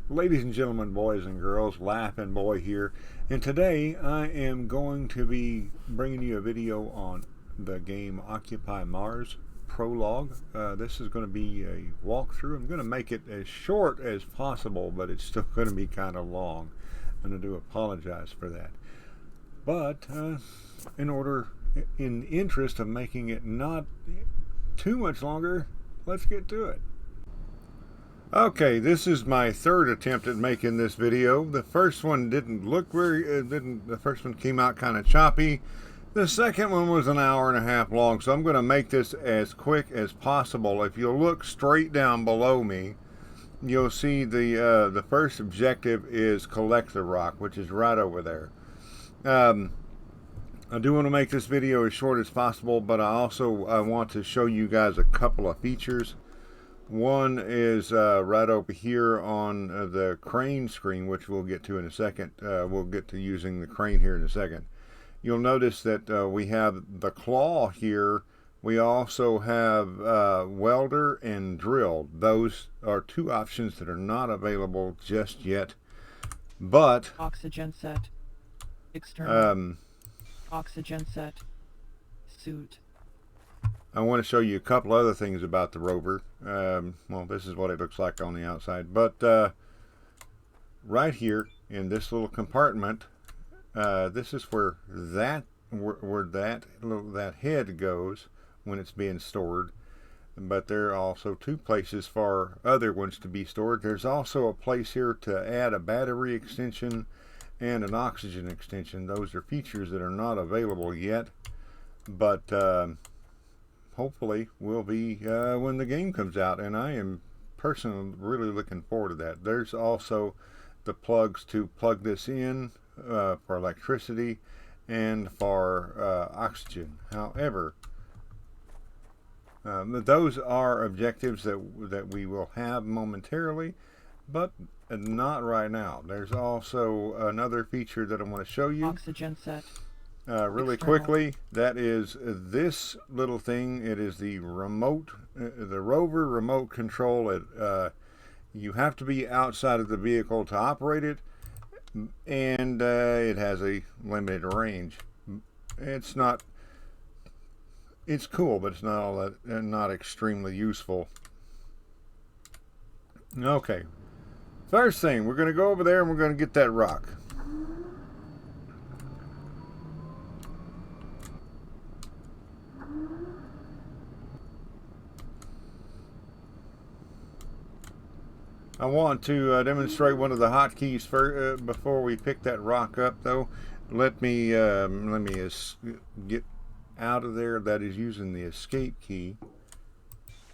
Ladies and gentlemen, boys and girls, Laughing Boy here, and today I am going to be bringing you a video on the game Occupy Mars Prologue. This is going to be a walkthrough. I'm going to make it as short as possible, but it's still going to be kind of long, and I do apologize for that. But in interest of making it not too much longer, let's get to it. Okay, this is my third attempt at making this video. The first one didn't look the first one came out kind of choppy. The second one was an hour and a half long, so I'm going to make this as quick as possible. If you'll look straight down below me, you'll see the first objective is collect the rock, which is right over there. I do want to make this video as short as possible, but I want to show you guys a couple of features. One is right over here on the crane screen, which we'll get to in a second. We'll get to using the crane here in a second. You'll notice that we have the claw here. We also have welder and drill. Those are two options that are not available just yet. But oxygen set, external, oxygen set, suit. I want to show you a couple other things about the rover. Well, this is what it looks like on the outside. But right here in this little compartment, this is where that head goes when it's being stored. But there are also two places for other ones to be stored. There's also a place here to add a battery extension and an oxygen extension. Those are features that are not available yet, but hopefully will be when the game comes out, and I am personally really looking forward to that. There's also the plugs to plug this in for electricity and for oxygen. However, those are objectives that we will have momentarily, but not right now. There's also another feature that I want to show you. Oxygen set. Really quickly, that is this little thing. It is the remote, the rover remote control. You have to be outside of the vehicle to operate it, and it has a limited range. It's cool, but it's not all that, not extremely useful. Okay, first thing, we're going to go over there and we're going to get that rock. I want to demonstrate one of the hotkeys before we pick that rock up, though. Let me get out of there. That is using the escape key.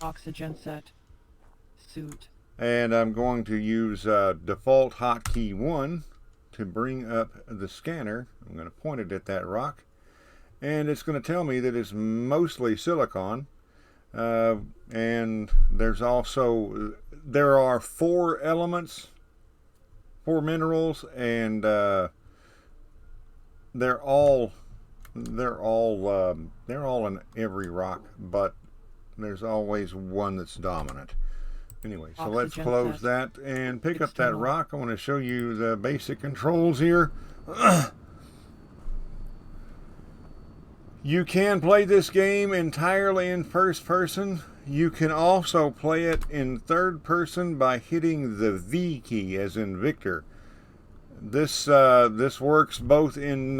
Oxygen set. Suit. And I'm going to use default hotkey 1 to bring up the scanner. I'm going to point it at that rock, and it's going to tell me that it's mostly silicon. And there are 4 elements, 4 minerals, and they're all in every rock, but there's always one that's dominant. Anyway, so let's close that and pick up that rock. I want to show you the basic controls here. You can play this game entirely in first person. You can also play it in third person by hitting the V key, as in Victor. This works both when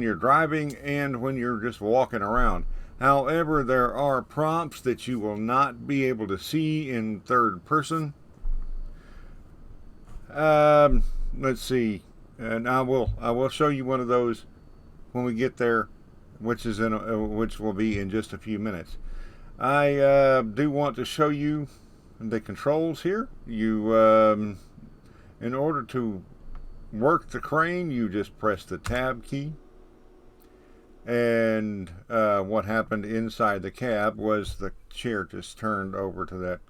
you're driving and when you're just walking around. However, there are prompts that you will not be able to see in third person. Let's see, and I will show you one of those when we get there, which will be in just a few minutes. I do want to show you the controls here. You in order to work the crane, you just press the tab key, and what happened inside the cab was the chair just turned over to that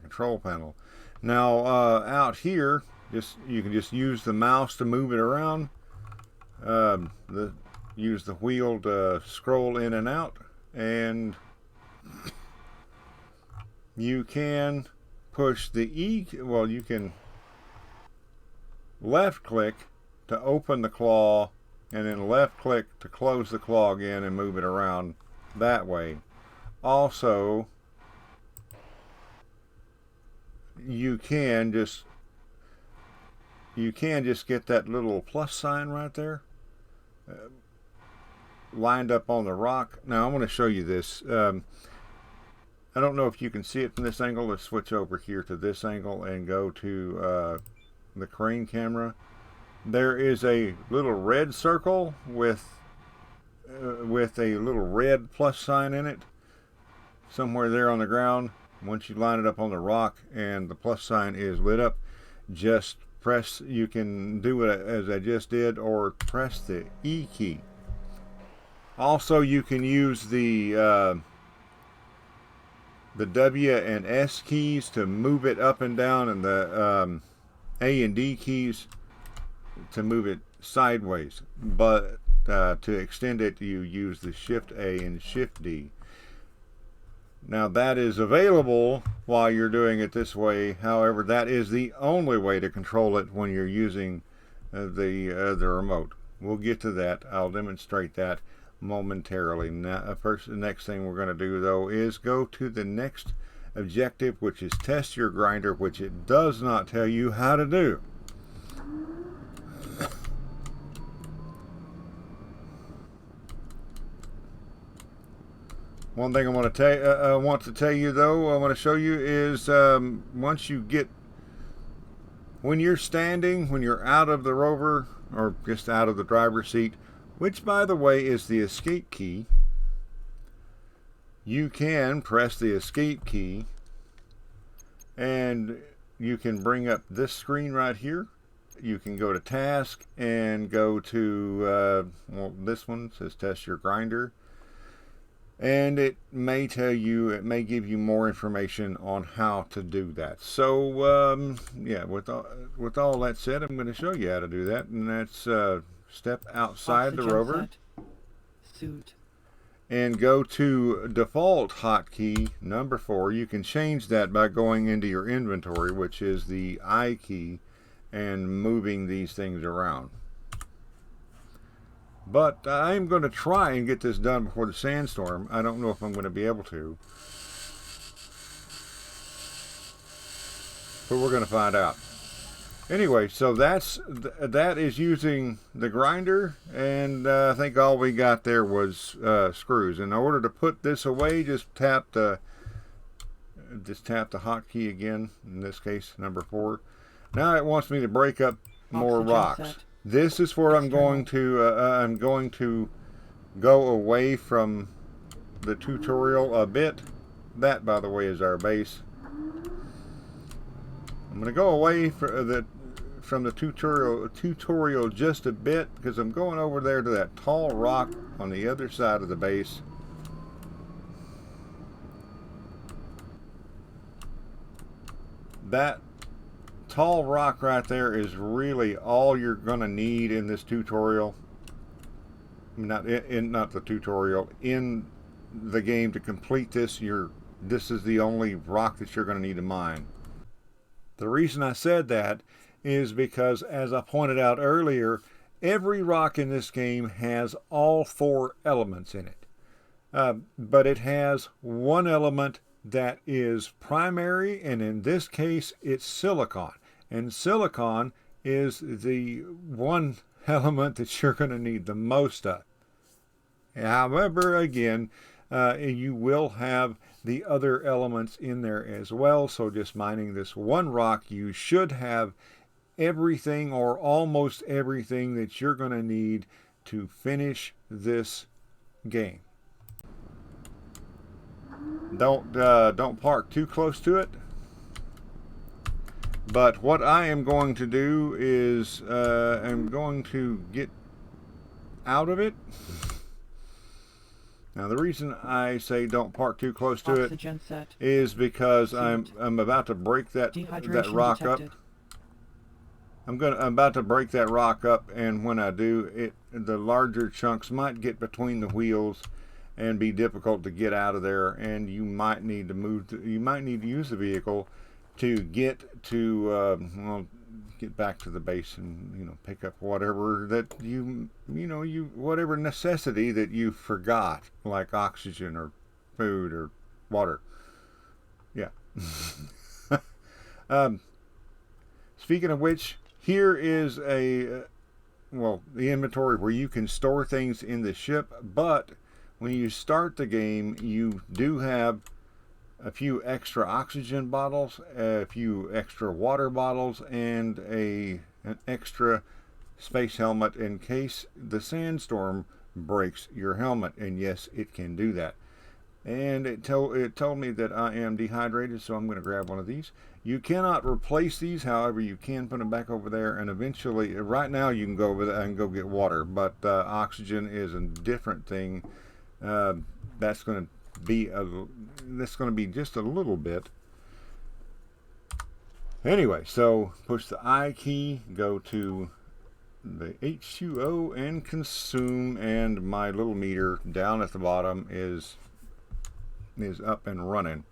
control panel. Now out here, you can just use the mouse to move it around. Use the wheel to scroll in and out, and you can push the E, well, you can left click to open the claw, and then left click to close the claw again and move it around that way. Also, you can just get that little plus sign right there lined up on the rock. Now I'm going to show you this. I don't know if you can see it from this angle. Let's switch over here to this angle and go to the crane camera. There is a little red circle with a little red plus sign in it somewhere there on the ground. Once you line it up on the rock and the plus sign is lit up, just press, you can do it as I just did, or press the E key. Also, you can use the W and S keys to move it up and down, and the A and D keys to move it sideways. But to extend it, you use the Shift A and Shift D. Now that is available while you're doing it this way. However, that is the only way to control it when you're using the remote. We'll get to that. I'll demonstrate that momentarily. Now, the next thing we're going to do though is go to the next objective, which is test your grinder, which it does not tell you how to do. One thing I want to tell you though, I want to show you is when you're standing, when you're out of the rover or just out of the driver's seat, which by the way is the escape key, you can press the escape key and you can bring up this screen right here. You can go to task and go to well, this one says test your grinder. And it may tell you, it may give you more information on how to do that. So, yeah, with all that said, I'm going to show you how to do that. And that's step outside the rover. Suit. And go to default hotkey number 4. You can change that by going into your inventory, which is the I key, and moving these things around. But I'm going to try and get this done before the sandstorm. I don't know if I'm going to be able to, but we're going to find out. Anyway, so that is using the grinder, and I think all we got there was screws. In order to put this away, just tap the hotkey again. In this case, number 4. Now it wants me to break up more rocks. This is where I'm going to go away from the tutorial a bit. That, by the way, is our base. I'm going to go away from the tutorial just a bit, because I'm going over there to that tall rock on the other side of the base. That tall rock right there is really all you're going to need in this tutorial. Not the tutorial, in the game to complete this. This is the only rock that you're going to need to mine. The reason I said that is because, as I pointed out earlier, every rock in this game has all 4 elements in it. But it has one element that is primary, and in this case it's silicon. And silicon is the one element that you're going to need the most of. However, again, you will have the other elements in there as well. So just mining this one rock, you should have everything or almost everything that you're going to need to finish this game. Don't park too close to it. But what I am going to do is I'm going to get out of it. Now the reason I say don't park too close to it is because I'm about to break that rock up. I'm about to break that rock up, and when I do, the larger chunks might get between the wheels, and be difficult to get out of there, and you might need to you might need to use the vehicle to get to well, get back to the base and, you know, pick up whatever that whatever necessity that you forgot, like oxygen or food or water. Yeah. Speaking of which, here is the inventory where you can store things in the ship, but when you start the game, you do have a few extra oxygen bottles, a few extra water bottles, and an extra space helmet in case the sandstorm breaks your helmet. And yes, it can do that. And it told me that I am dehydrated, so I'm going to grab one of these. You cannot replace these, however, you can put them back over there, and eventually, right now you can go over there and go get water, but oxygen is a different thing. That's going to be just a little bit. Anyway, so push the I key, go to the H2O and consume, and my little meter down at the bottom is up and running.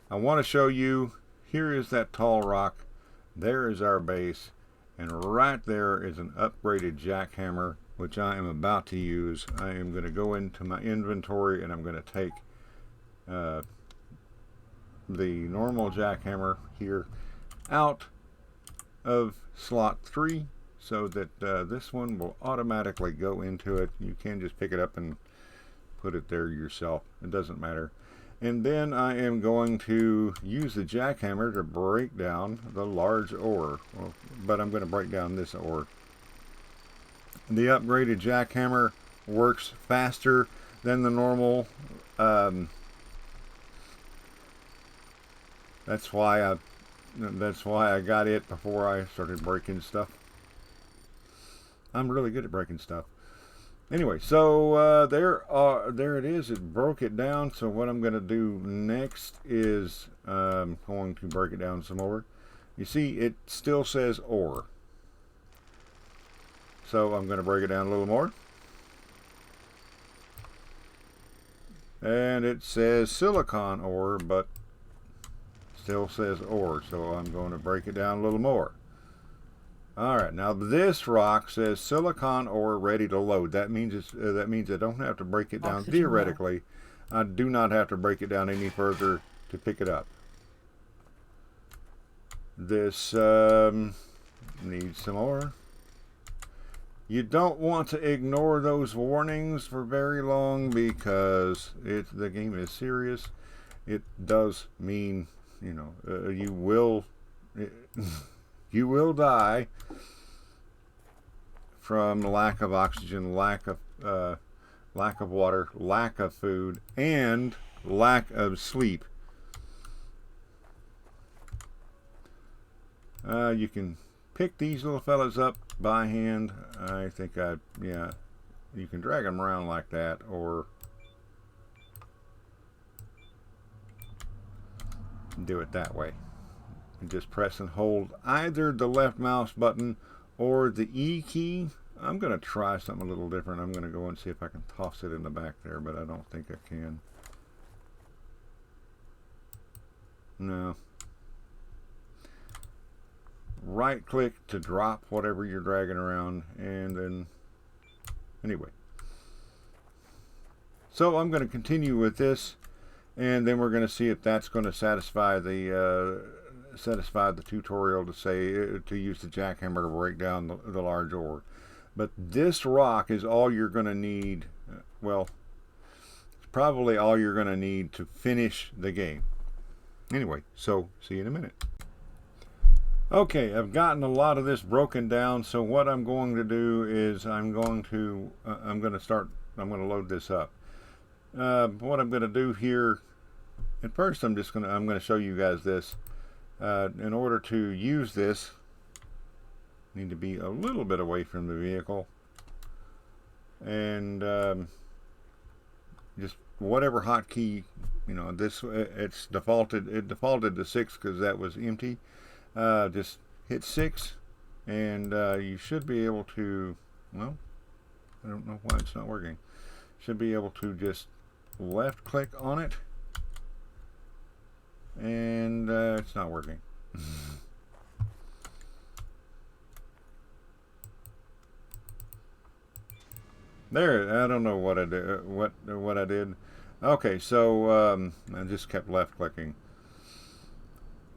I want to show you, here is that tall rock, there is our base, and right there is an upgraded jackhammer, which I am about to use. I am going to go into my inventory and I'm going to take the normal jackhammer here out of slot 3 so that this one will automatically go into it. You can just pick it up and put it there yourself. It doesn't matter. And then I am going to use the jackhammer to break down the large ore. Well, but I'm going to break down this ore. The upgraded jackhammer works faster than the normal. That's why I got it before I started breaking stuff. I'm really good at breaking stuff. Anyway, so there it is. It broke it down. So what I'm going to do next is I'm going to break it down some more. You see, it still says ore. So I'm going to break it down a little more. And it says silicon ore, but still says ore. So I'm going to break it down a little more. Alright, now this rock says silicon ore ready to load. That means I don't have to break it down. Oxygen Theoretically, I do not have to break it down any further to pick it up. This needs some more. You don't want to ignore those warnings for very long because the game is serious. It does mean, you know, you will die from lack of oxygen, lack of water, lack of food, and lack of sleep. You can pick these little fellas up by hand. I think you can drag them around like that, or do it that way. And just press and hold either the left mouse button or the E key. I'm going to try something a little different. I'm going to go and see if I can toss it in the back there, but I don't think I can. No. Right click to drop whatever you're dragging around, and then anyway. So I'm going to continue with this, and then we're going to see if that's going to satisfy the tutorial to say to use the jackhammer to break down the large ore. But this rock is all you're going to need. Well, it's probably all you're going to need to finish the game. Anyway, so see you in a minute. Okay, I've gotten a lot of this broken down, so what I'm going to do is I'm going to load this up. What I'm going to do here, at first I'm going to show you guys this. In order to use this, need to be a little bit away from the vehicle, and just whatever hotkey, you know, it defaulted to 6 because that was empty. Just hit 6 and you should be able to, well, I don't know why it's not working. should be able to just left click on it, and it's not working. There, I don't know what I did. What I did. Okay, so I just kept left clicking.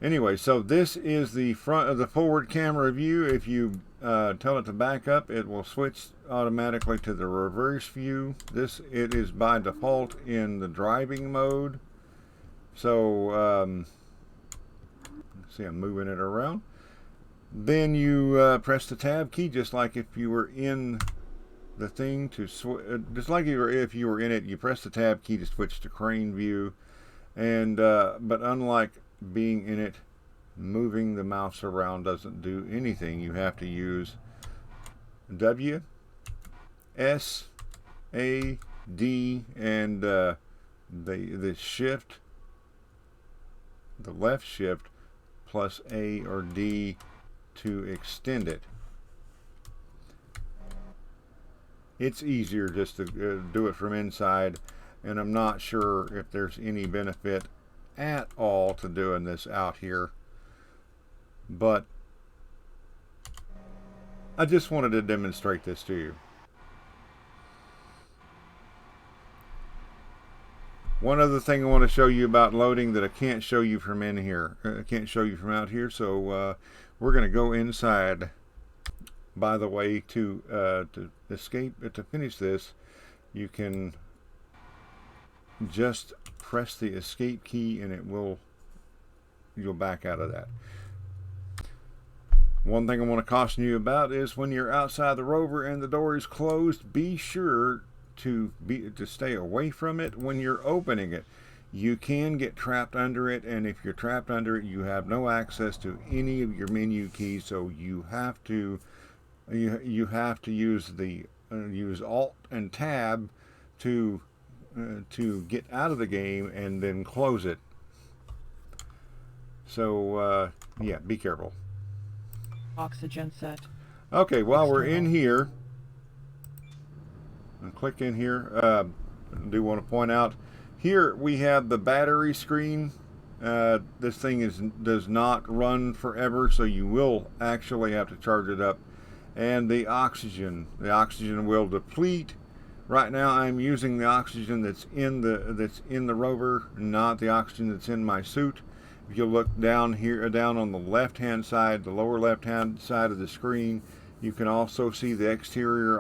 Anyway, so this is the front of the forward camera view. If you tell it to back up, it will switch automatically to the reverse view. It is by default in the driving mode. So see, I'm moving it around. Then you press the tab key, just like if you were in the thing to just like if you were in it, you press the tab key to switch to crane view. And but unlike being in it, moving the mouse around doesn't do anything. You have to use W, S, A, D, and the shift, the left shift, plus A or D to extend it. It's easier just to do it from inside, and I'm not sure if there's any benefit at all to doing this out here, but I just wanted to demonstrate this to you. One other thing I want to show you about loading that I can't show you from in here, I can't show you from out here, so we're going to go inside. By the way, to finish this, you can just press the escape key and you'll back out of that. One thing I want to caution you about is when you're outside the rover and the door is closed, be sure to stay away from it when you're opening it. You can get trapped under it, and if you're trapped under it, you have no access to any of your menu keys, so you have to use Alt and Tab to get out of the game and then close it. So yeah, be careful. Oxygen set. Okay, while we're in here, and click in here, I do want to point out here we have the battery screen. This thing does not run forever, so you will actually have to charge it up. And the oxygen will deplete. Right now I'm using the oxygen that's in the rover, not the oxygen that's in my suit. If you look down here, down on the left hand side, the lower left hand side of the screen, you can also see the exterior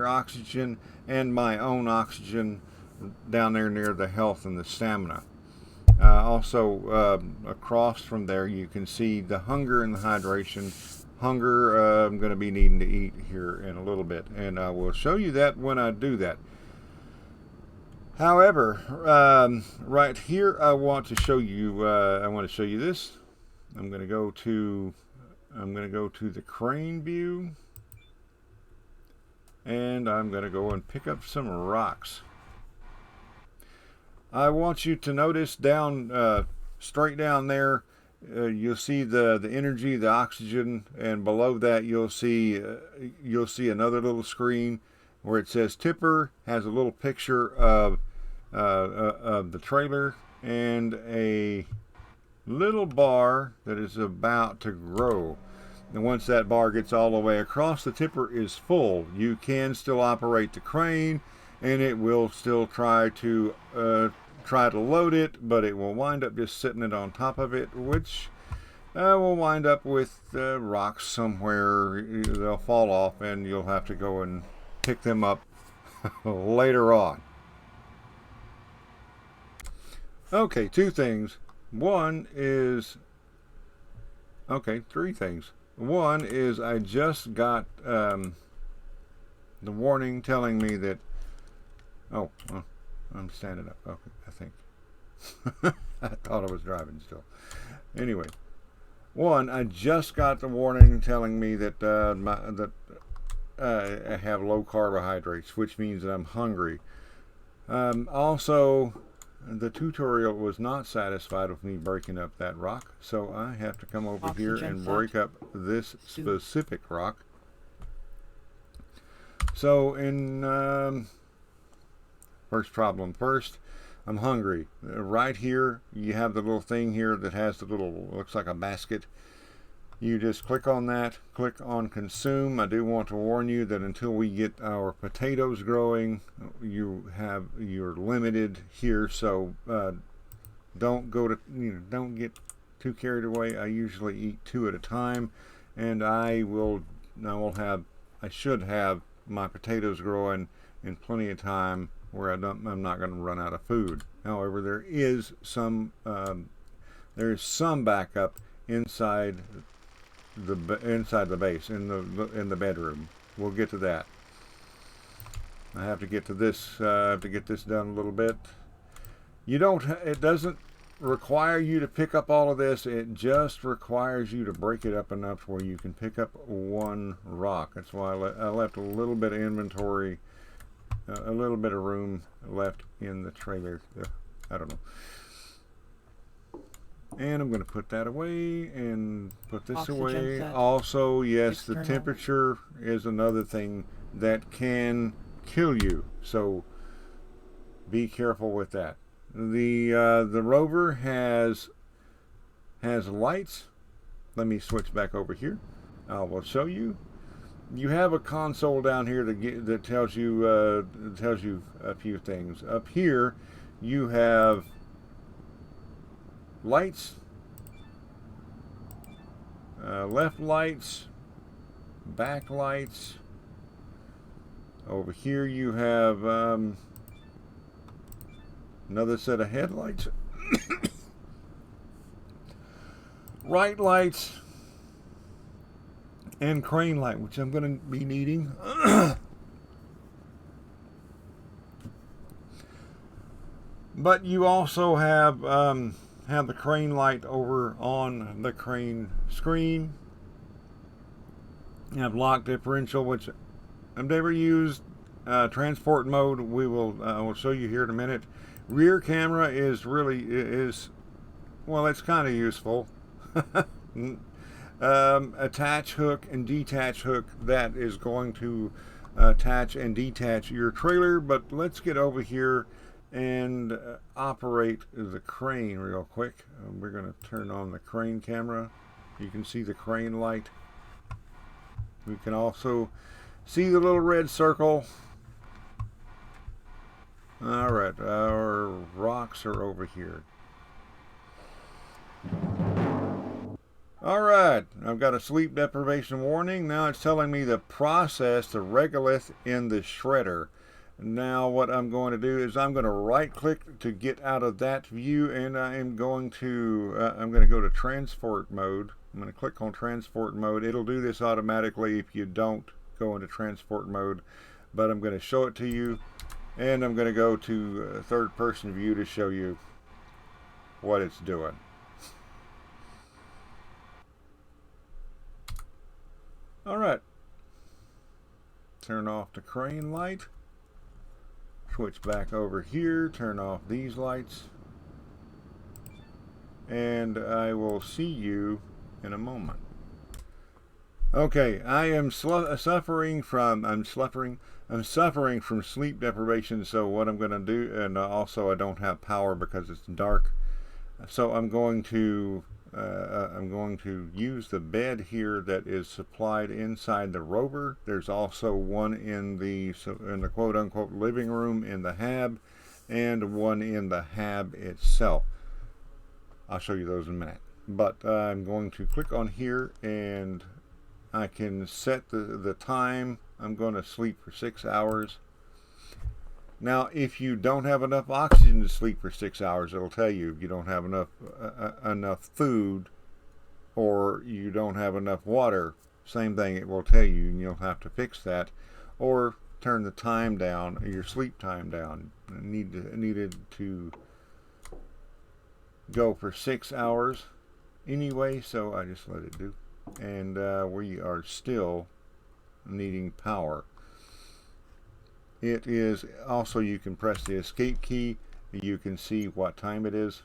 oxygen and my own oxygen down there near the health and the stamina. Also across from there you can see the hunger and the hydration. Hunger, I'm going to be needing to eat here in a little bit, and I will show you that when I do that. However, right here I want to show you this. I'm going to go to the crane view, and I'm going to go and pick up some rocks. I want you to notice down straight down there, you'll see the energy, the oxygen, and below that you'll see another little screen where it says tipper. Has a little picture of the trailer and a little bar that is about to grow. And once that bar gets all the way across, the tipper is full. You can still operate the crane, and it will still try to load it, but it will wind up just sitting it on top of it, which will wind up with rocks somewhere. They'll fall off, and you'll have to go and pick them up later on. Okay, three things. One is I just got the warning telling me that, oh, well, I'm standing up. Okay, I think. I thought I was driving still. Anyway, one, I just got the warning telling me that I have low carbohydrates, which means that I'm hungry. Also, the tutorial was not satisfied with me breaking up that rock, so I have to come over here and break up this specific rock. So in First problem first. I'm hungry. Right here, you have the little thing here that has the little, looks like a basket. You just click on that, click on consume. I do want to warn you that until we get our potatoes growing, you're limited here. So don't get too carried away. I usually eat 2 at a time, and I should have my potatoes growing in plenty of time where I'm not going to run out of food. However, there is some backup inside the base in the bedroom. We'll get to that. I have to get to this. I have to get this done a little bit. It doesn't require you to pick up all of this. It just requires you to break it up enough where you can pick up 1 rock. That's why I left a little bit of inventory, a little bit of room left in the trailer. I don't know. And I'm going to put that away and put this away. Also, yes, the temperature is another thing that can kill you. So be careful with that. The rover has lights. Let me switch back over here. I will show you. You have a console down here that tells you a few things. Up here, you have lights, left lights, back lights. Over here, you have another set of headlights, right lights, and crane light, which I'm going to be needing. But you also have the crane light over on the crane screen. You have lock differential, which I've never used. Transport mode, I will show you here in a minute. Rear camera is well, it's kind of useful. Attach hook and detach hook, that is going to attach and detach your trailer. But let's get over here and operate the crane real quick. We're going to turn on the crane camera. You can see the crane light. We can also see the little red circle. Alright, our rocks are over here. Alright, I've got a sleep deprivation warning. Now it's telling me to process the regolith in the shredder. Now what I'm going to do is I'm going to right click to get out of that view, and I'm going to go to transport mode. I'm going to click on transport mode. It'll do this automatically if you don't go into transport mode, but I'm going to show it to you, and I'm going to go to third person view to show you what it's doing. Alright, turn off the crane light, switch back over here, turn off these lights, and I will see you in a moment. Okay, I am suffering from sleep deprivation, so what I'm going to do, and also I don't have power because it's dark, so I'm going to use the bed here that is supplied inside the rover. There's also one in the quote-unquote living room in the hab, and one in the hab itself. I'll show you those in a minute. But I'm going to click on here, and I can set the time. I'm going to sleep for 6 hours. Now, if you don't have enough oxygen to sleep for 6 hours, it'll tell you if you don't have enough food, or you don't have enough water. Same thing, it will tell you, and you'll have to fix that, or turn the time down, your sleep time down. I needed to go for 6 hours anyway, so I just let it do. And we are still needing power. It is also, you can press the escape key. You can see what time it is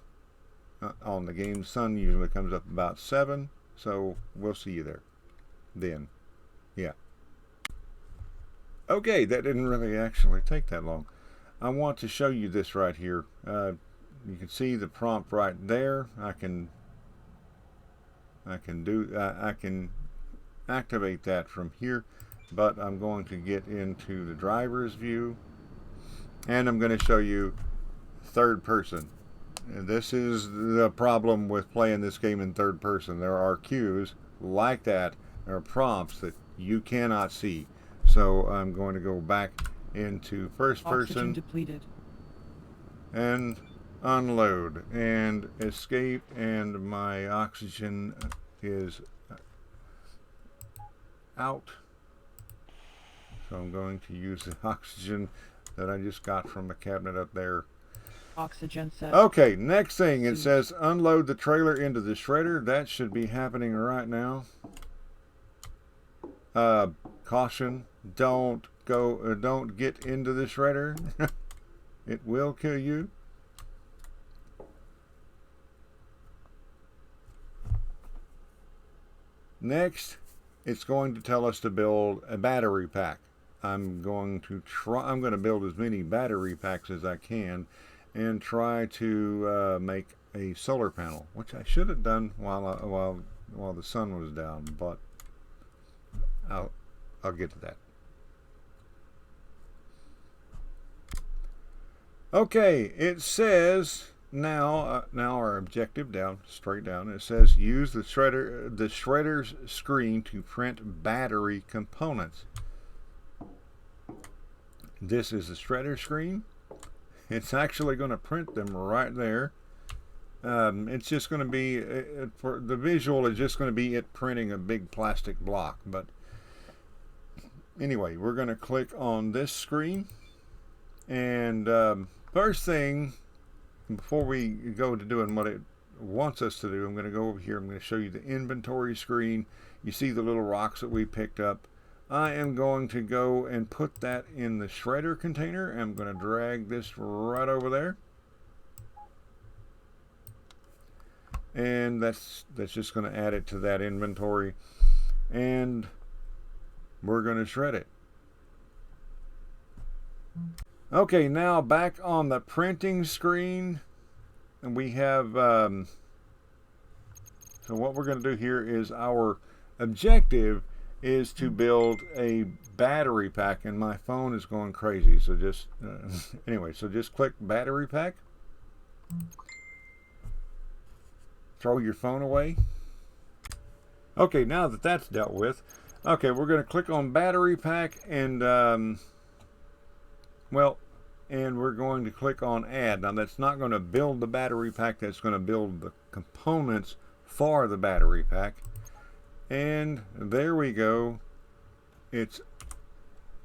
on the game. Sun usually comes up about 7, so we'll see you there then. Yeah. Okay, that didn't really actually take that long. I want to show you this right here. You can see the prompt right there. I can activate that from here, but I'm going to get into the driver's view, and I'm going to show you third person. And this is the problem with playing this game in third person. There are cues like that. There are prompts that you cannot see. So I'm going to go back into first person Depleted. and unload and escape, and my oxygen is out. So I'm going to use the oxygen that I just got from the cabinet up there. Oxygen set. Okay, next thing, it says unload the trailer into the shredder. That should be happening right now. Caution, don't get into the shredder. It will kill you. Next, it's going to tell us to build a battery pack. I'm going to build as many battery packs as I can and try to make a solar panel, which I should have done while the sun was down, but I'll get to that. Okay, it says now our objective straight down. It says use the shredder's screen to print battery components. This is the shredder screen. It's actually going to print them right there. It's just going to be for the visual is just going to be it printing a big plastic block. But anyway, we're going to click on this screen, and first thing, before we go to doing what it wants us to do, I'm going to go over here. I'm going to show you the inventory screen. You see the little rocks that we picked up. I am going to go and put that in the shredder container. I'm going to drag this right over there. And that's just going to add it to that inventory. And we're going to shred it. Okay, now back on the printing screen, and we have so what we're going to do here is our objective is to build a battery pack, and my phone is going crazy, so just anyway, so just click battery pack, throw your phone away. Okay, now that that's dealt with, okay, we're going to click on battery pack, and and we're going to click on add. Now that's not going to build the battery pack, that's going to build the components for the battery pack. And there we go. It's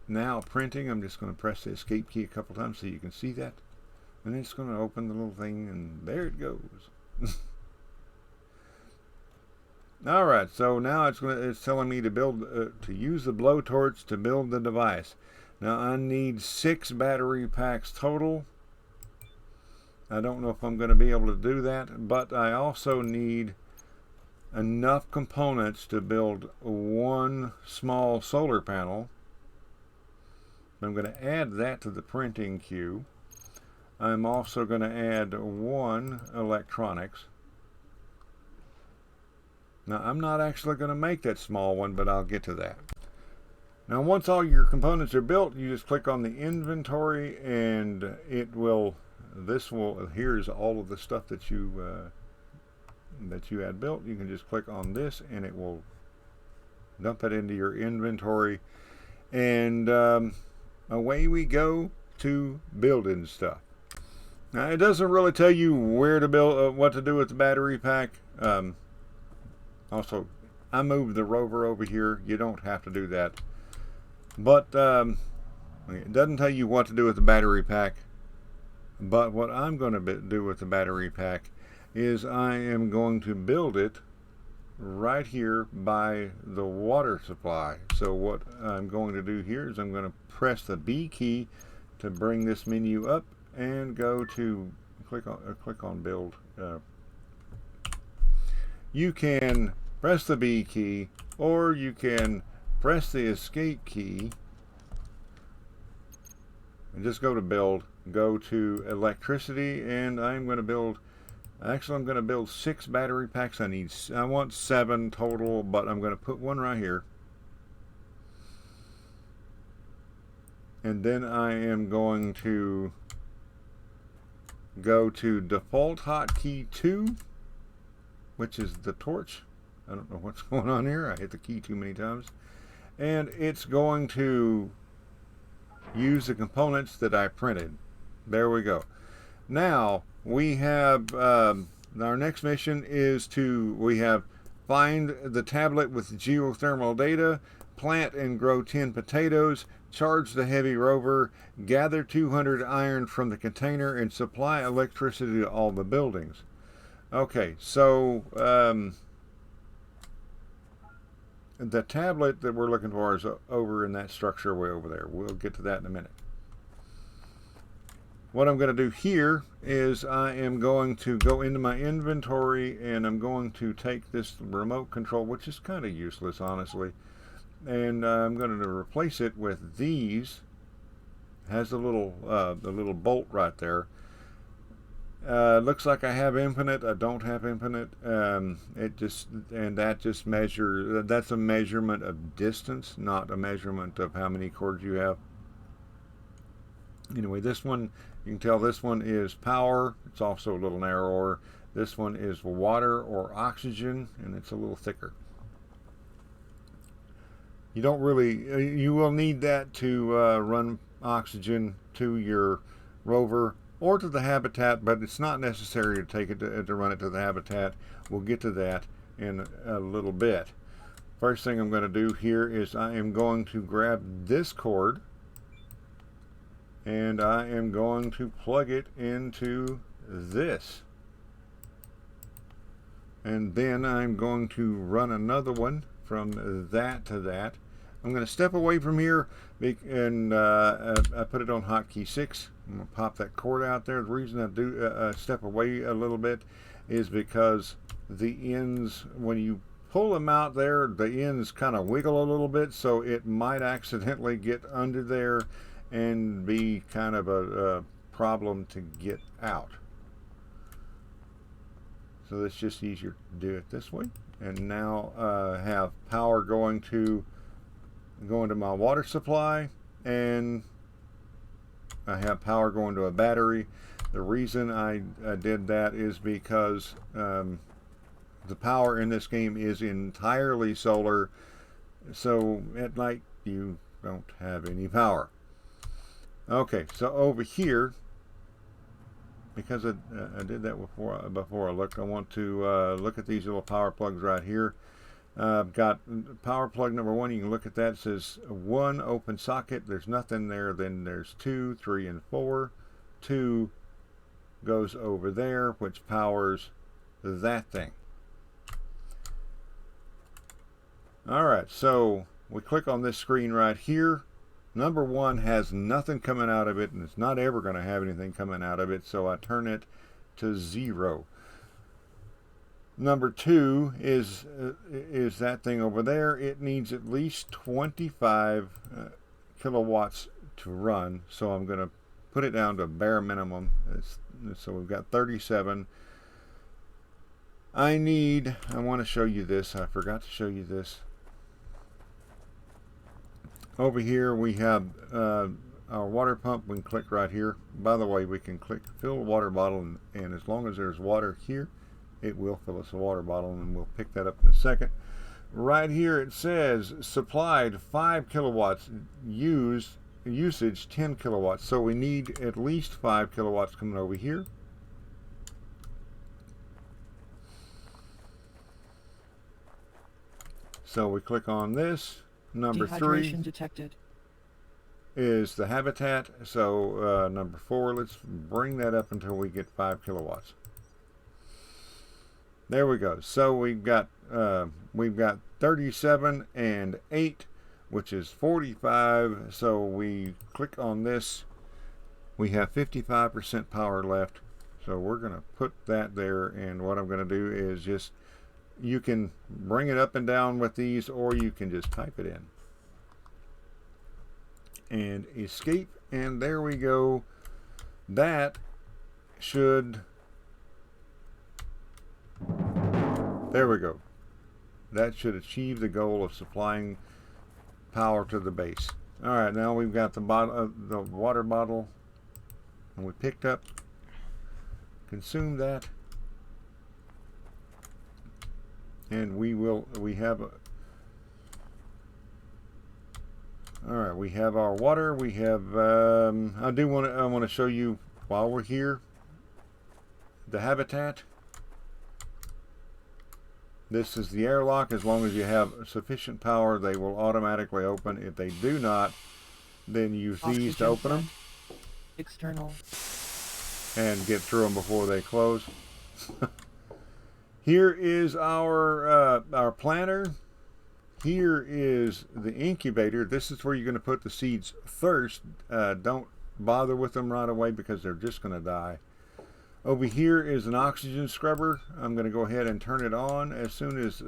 now printing. I'm just going to press the escape key a couple times so you can see that. And it's going to open the little thing, and there it goes. Alright, so now it's telling me to build to use the blowtorch to build the device. Now I need 6 battery packs total. I don't know if I'm going to be able to do that, but I also need enough components to build one small solar panel. I'm going to add that to the printing queue. I'm also going to add 1 electronics. Now I'm not actually going to make that small one, but I'll get to that. Now once all your components are built, you just click on the inventory, and here's all of the stuff that you had built. You can just click on this and it will dump it into your inventory, and away we go to building stuff. Now it doesn't really tell you where to build, what to do with the battery pack. Also, I moved the rover over here. You don't have to do that, but it doesn't tell you what to do with the battery pack. But what I'm going to do with the battery pack is I am going to build it right here by the water supply. So what I'm going to do here is I'm going to press the B key to bring this menu up and go to click on build. You can press the B key, or you can press the escape key and just go to build, go to electricity, and I'm going to build, actually I'm going to build 6 battery packs. I want 7 total, but I'm going to put one right here. And then I am going to go to default hotkey 2, which is the torch. I don't know what's going on here. I hit the key too many times. And it's going to use the components that I printed. There we go. Now we have our next mission is we have find the tablet with geothermal data, plant and grow 10 potatoes, charge the heavy rover, gather 200 iron from the container, and supply electricity to all the buildings. Okay, so the tablet that we're looking for is over in that structure way over there. We'll get to that in a minute. What I'm going to do here is I am going to go into my inventory, and I'm going to take this remote control, which is kind of useless, honestly, and I'm going to replace it with these. It has the little bolt right there. Looks like I have infinite. I don't have infinite. That's a measurement of distance, not a measurement of how many cords you have. Anyway, this one, you can tell this one is power. It's also a little narrower. This one is water or oxygen, and it's a little thicker. You don't really, you will need that to run oxygen to your rover or to the habitat, but it's not necessary to take it to run it to the habitat. We'll get to that in a little bit. First thing I'm going to do here is I am going to grab this cord, and I am going to plug it into this. And then I'm going to run another one from that to that. I'm going to step away from here, and I put it on hotkey 6. I'm going to pop that cord out there. The reason I do step away a little bit is because the ends, when you pull them out there, the ends kind of wiggle a little bit, so it might accidentally get under there and be kind of a problem to get out. So it's just easier to do it this way. And now have power going to my water supply, and I have power going to a battery. The reason I did that is because the power in this game is entirely solar, so at night you don't have any power. Okay, so over here, because I did that before I looked, I want to look at these little power plugs right here. I've got power plug number 1. You can look at that. It says 1 open socket. There's nothing there. Then there's 2, 3, and 4. 2 goes over there, which powers that thing. Alright, so we click on this screen right here. Number 1 has nothing coming out of it, and it's not ever going to have anything coming out of it, so I turn it to 0. Number 2 is that thing over there. It needs at least 25 kilowatts to run, so I'm going to put it down to bare minimum. So we've got 37. I want to show you this. I forgot to show you this. Over here we have our water pump. We can click right here. By the way, we can click fill a water bottle, and as long as there's water here, it will fill us a water bottle, and we'll pick that up in a second. Right here it says supplied 5 kilowatts, usage 10 kilowatts. So we need at least 5 kilowatts coming over here. So we click on this. Number 3 detected is the habitat. So number 4, let's bring that up until we get 5 kilowatts. There we go. So we've got 37 and 8, which is 45. So we click on this. We have 55% power left. So we're going to put that there. And what I'm going to do is just, you can bring it up and down with these, or you can just type it in. And escape. And there we go. that should, there we go. That should achieve the goal of supplying power to the base. Alright, now we've got the water bottle, and we picked up, consume that, and we have alright, we have our water. We have I want to show you while we're here the habitat. This is the airlock. As long as you have sufficient power, they will automatically open. If they do not, then use these to open them. External. And get through them before they close. Here is our planter. Here is the incubator. This is where you're going to put the seeds first. Don't bother with them right away because they're just going to die. Over here is an oxygen scrubber. I'm going to go ahead and turn it on as soon as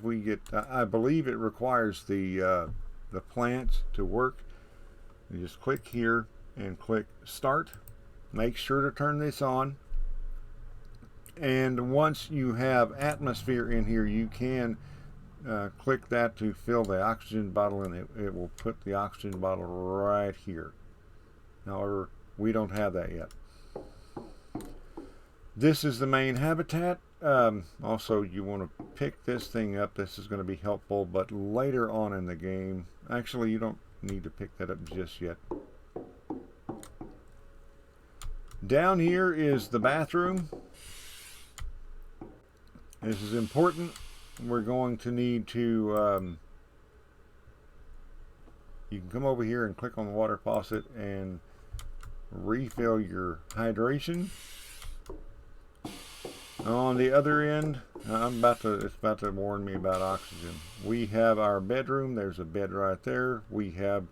we get. I believe it requires the plants to work. You just click here and click start. Make sure to turn this on. And once you have atmosphere in here, you can click that to fill the oxygen bottle, and it will put the oxygen bottle right here. However, we don't have that yet. This is the main habitat. Also, you want to pick this thing up. This is going to be helpful, but later on in the game, actually, you don't need to pick that up just yet. Down here is the bathroom. This is important. We're going to need to, you can come over here and click on the water faucet and refill your hydration. On the other end, it's about to warn me about oxygen. We have our bedroom. There's a bed right there. We have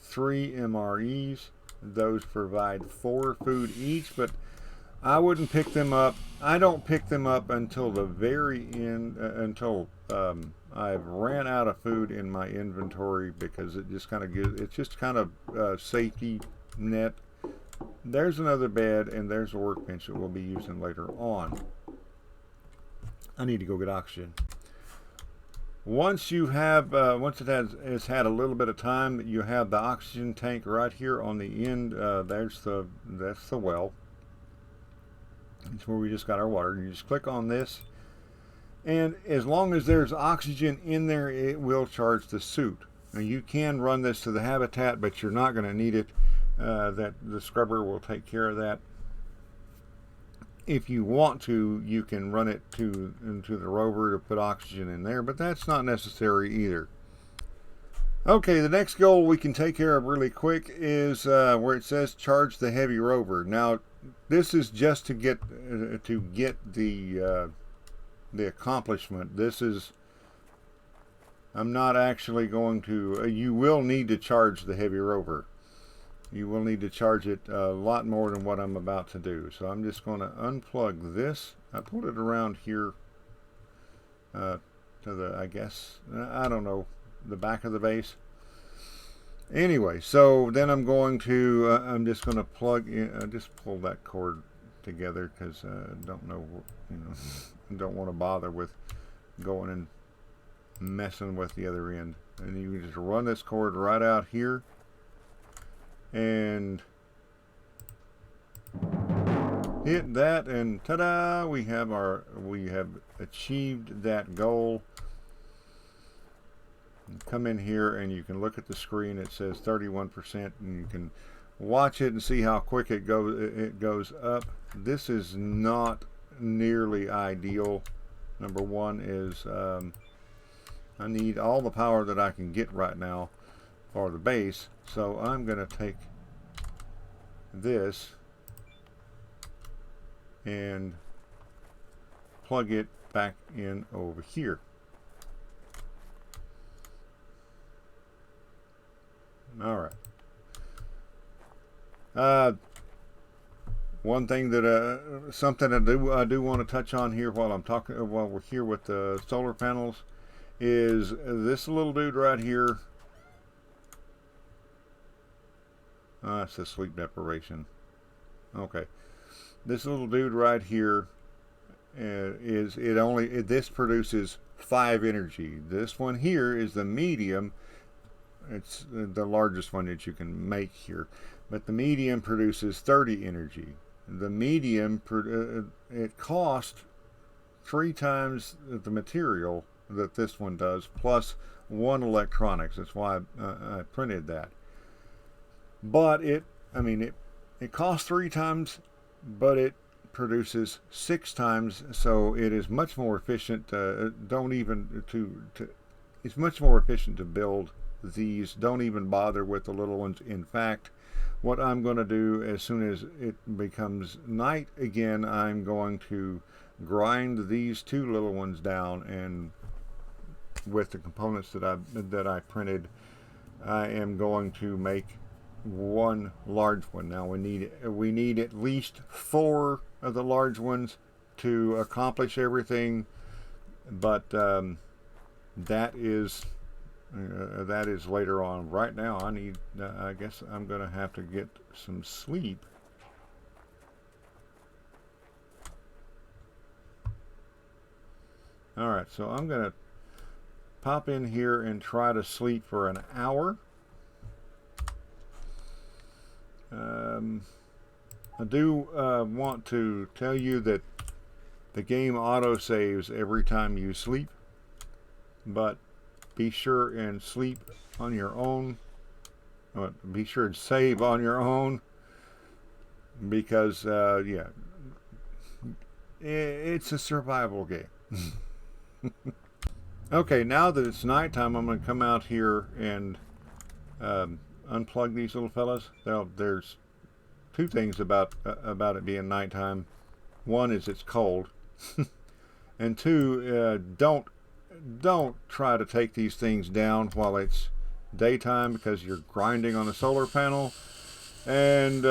3 MREs. Those provide 4 food each, but I wouldn't pick them up. I don't pick them up until the very end, until I've ran out of food in my inventory, because it just kind of gives, it's just kind of a safety net. There's another bed, and there's a workbench that we'll be using later on. I need to go get oxygen. Once you have, once it has had a little bit of time, you have the oxygen tank right here on the end. That's the well. It's where we just got our water. You just click on this, and as long as there's oxygen in there, it will charge the suit. Now you can run this to the habitat, but you're not going to need it. That the scrubber will take care of that. If you want to, you can run it into the rover to put oxygen in there, but that's not necessary either. Okay, the next goal we can take care of really quick is where it says charge the heavy rover. Now, this is just to get the accomplishment. This is, I'm not actually going to. You will need to charge the heavy rover. You will need to charge it a lot more than what I'm about to do. So I'm just going to unplug this. I put it around here to the, I guess, I don't know, the back of the base. Anyway, so then I'm going to, I'm just going to plug in, just pull that cord together, because I don't know, don't want to bother with going and messing with the other end. And you can just run this cord right out here. And hit that, and ta-da! We have achieved that goal. Come in here and you can look at the screen. It says 31%, and you can watch it and see how quick it goes up. This is not nearly ideal. Number one is I need all the power that I can get right now for the base. So I'm going to take this and plug it back in over here. All right. One thing that something I do want to touch on here while we're here with the solar panels is this little dude right here. It's a sleep deprivation. Okay, this little dude right here this produces 5 energy. This one here is the medium. It's the largest one that you can make here, but the medium produces 30 energy. The medium it costs 3 times the material that this one does, plus 1 electronics. That's why I printed that. But it costs 3 times, but it produces 6 times, so it is much more efficient. It's much more efficient to build these. Don't even bother with the little ones. In fact, what I'm going to do as soon as it becomes night again, I'm going to grind these 2 little ones down, and with the components that I printed, I am going to make 1 large one. Now we need at least 4 of the large ones to accomplish everything, but that is later on. Right now I guess I'm gonna have to get some sleep. Alright, so I'm gonna pop in here and try to sleep for an hour. I do want to tell you that the game auto saves every time you sleep, but be sure and sleep on your own. Be sure and save on your own, because yeah, it's a survival game. Okay, now that it's nighttime, I'm going to come out here and unplug these little fellas. There's 2 things about it being nighttime. One is it's cold, and 2, don't try to take these things down while it's daytime, because you're grinding on a solar panel, and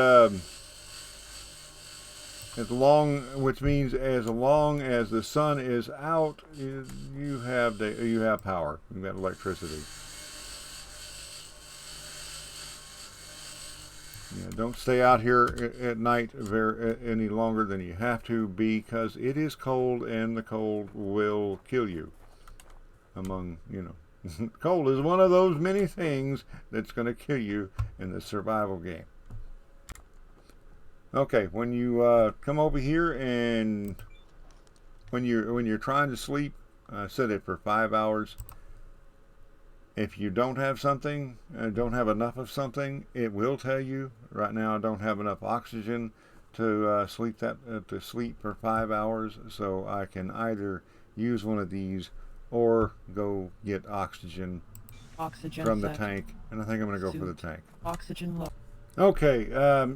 which means as long as the sun is out, you have power. You've got electricity. Yeah, don't stay out here at night any longer than you have to, because it is cold, and the cold will kill you. Cold is one of those many things that's going to kill you in the survival game. Okay, when you come over here, and when you're trying to sleep, set it for 5 hours. If you don't have something, don't have enough of something, it will tell you. Right now, I don't have enough oxygen to sleep for 5 hours, so I can either use one of these or go get oxygen from the tank. And I think I'm going to go for the tank. Oxygen low. Okay,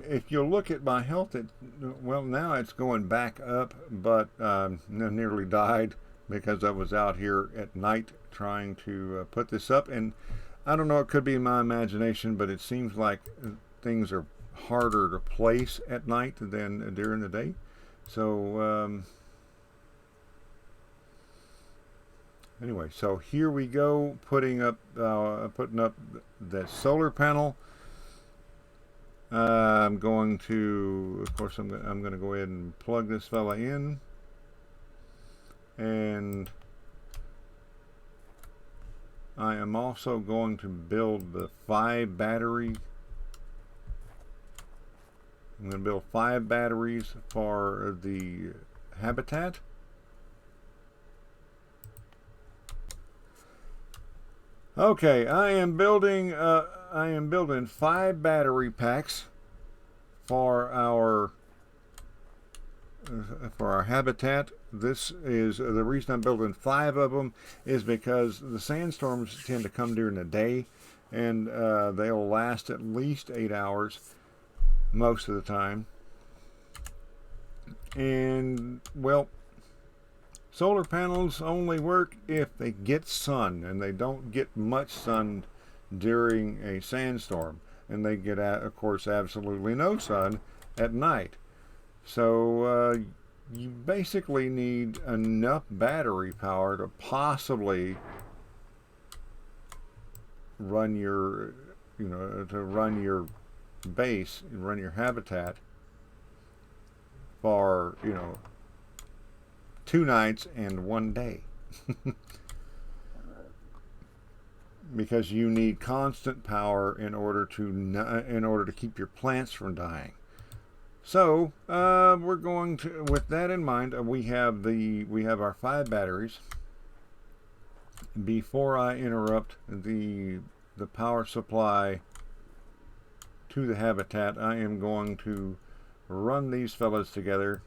if you'll look at my health, now it's going back up, but nearly died because I was out here at night trying to put this up. And I don't know, it could be my imagination, but it seems like things are harder to place at night than during the day. So anyway, so here we go, putting up the solar panel. I'm going to, of course, I'm going to go ahead and plug this fella in, and I am also going to build the 5 battery. I'm going to build 5 batteries for the habitat. Okay, I am building 5 battery packs for our habitat. This is the reason I'm building 5 of them, is because the sandstorms tend to come during the day, and they'll last at least 8 hours most of the time. And well, solar panels only work if they get sun, and they don't get much sun during a sandstorm, and they get, of course, absolutely no sun at night. So you basically need enough battery power to possibly run your, run your base, run your habitat for, 2 nights and 1 day. Because you need constant power in order to keep your plants from dying. So we're going to, with that in mind, we have our 5 batteries. Before I interrupt the power supply to the habitat, I am going to run these fellas together.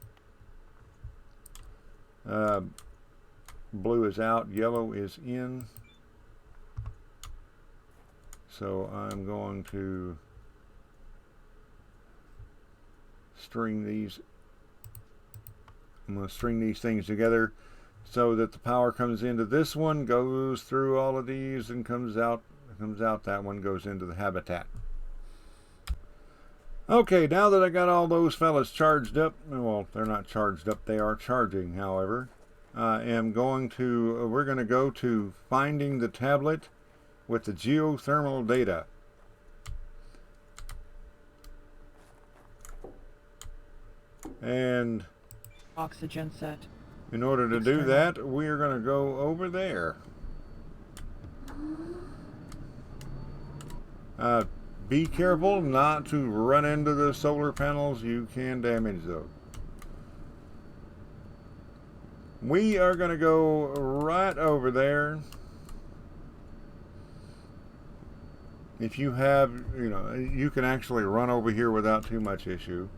Blue is out, yellow is in. So I'm going to string these things together so that the power comes into this one, goes through all of these, and comes out that one, goes into the habitat. Okay, now that I got all those fellas charged up, well, they're not charged up, they are charging, however, we're going to go to finding the tablet with the geothermal data. And oxygen set. In order to do that, we are going to go over there. Be careful not to run into the solar panels. You can damage those. We are going to go right over there. If you have, you can actually run over here without too much issue.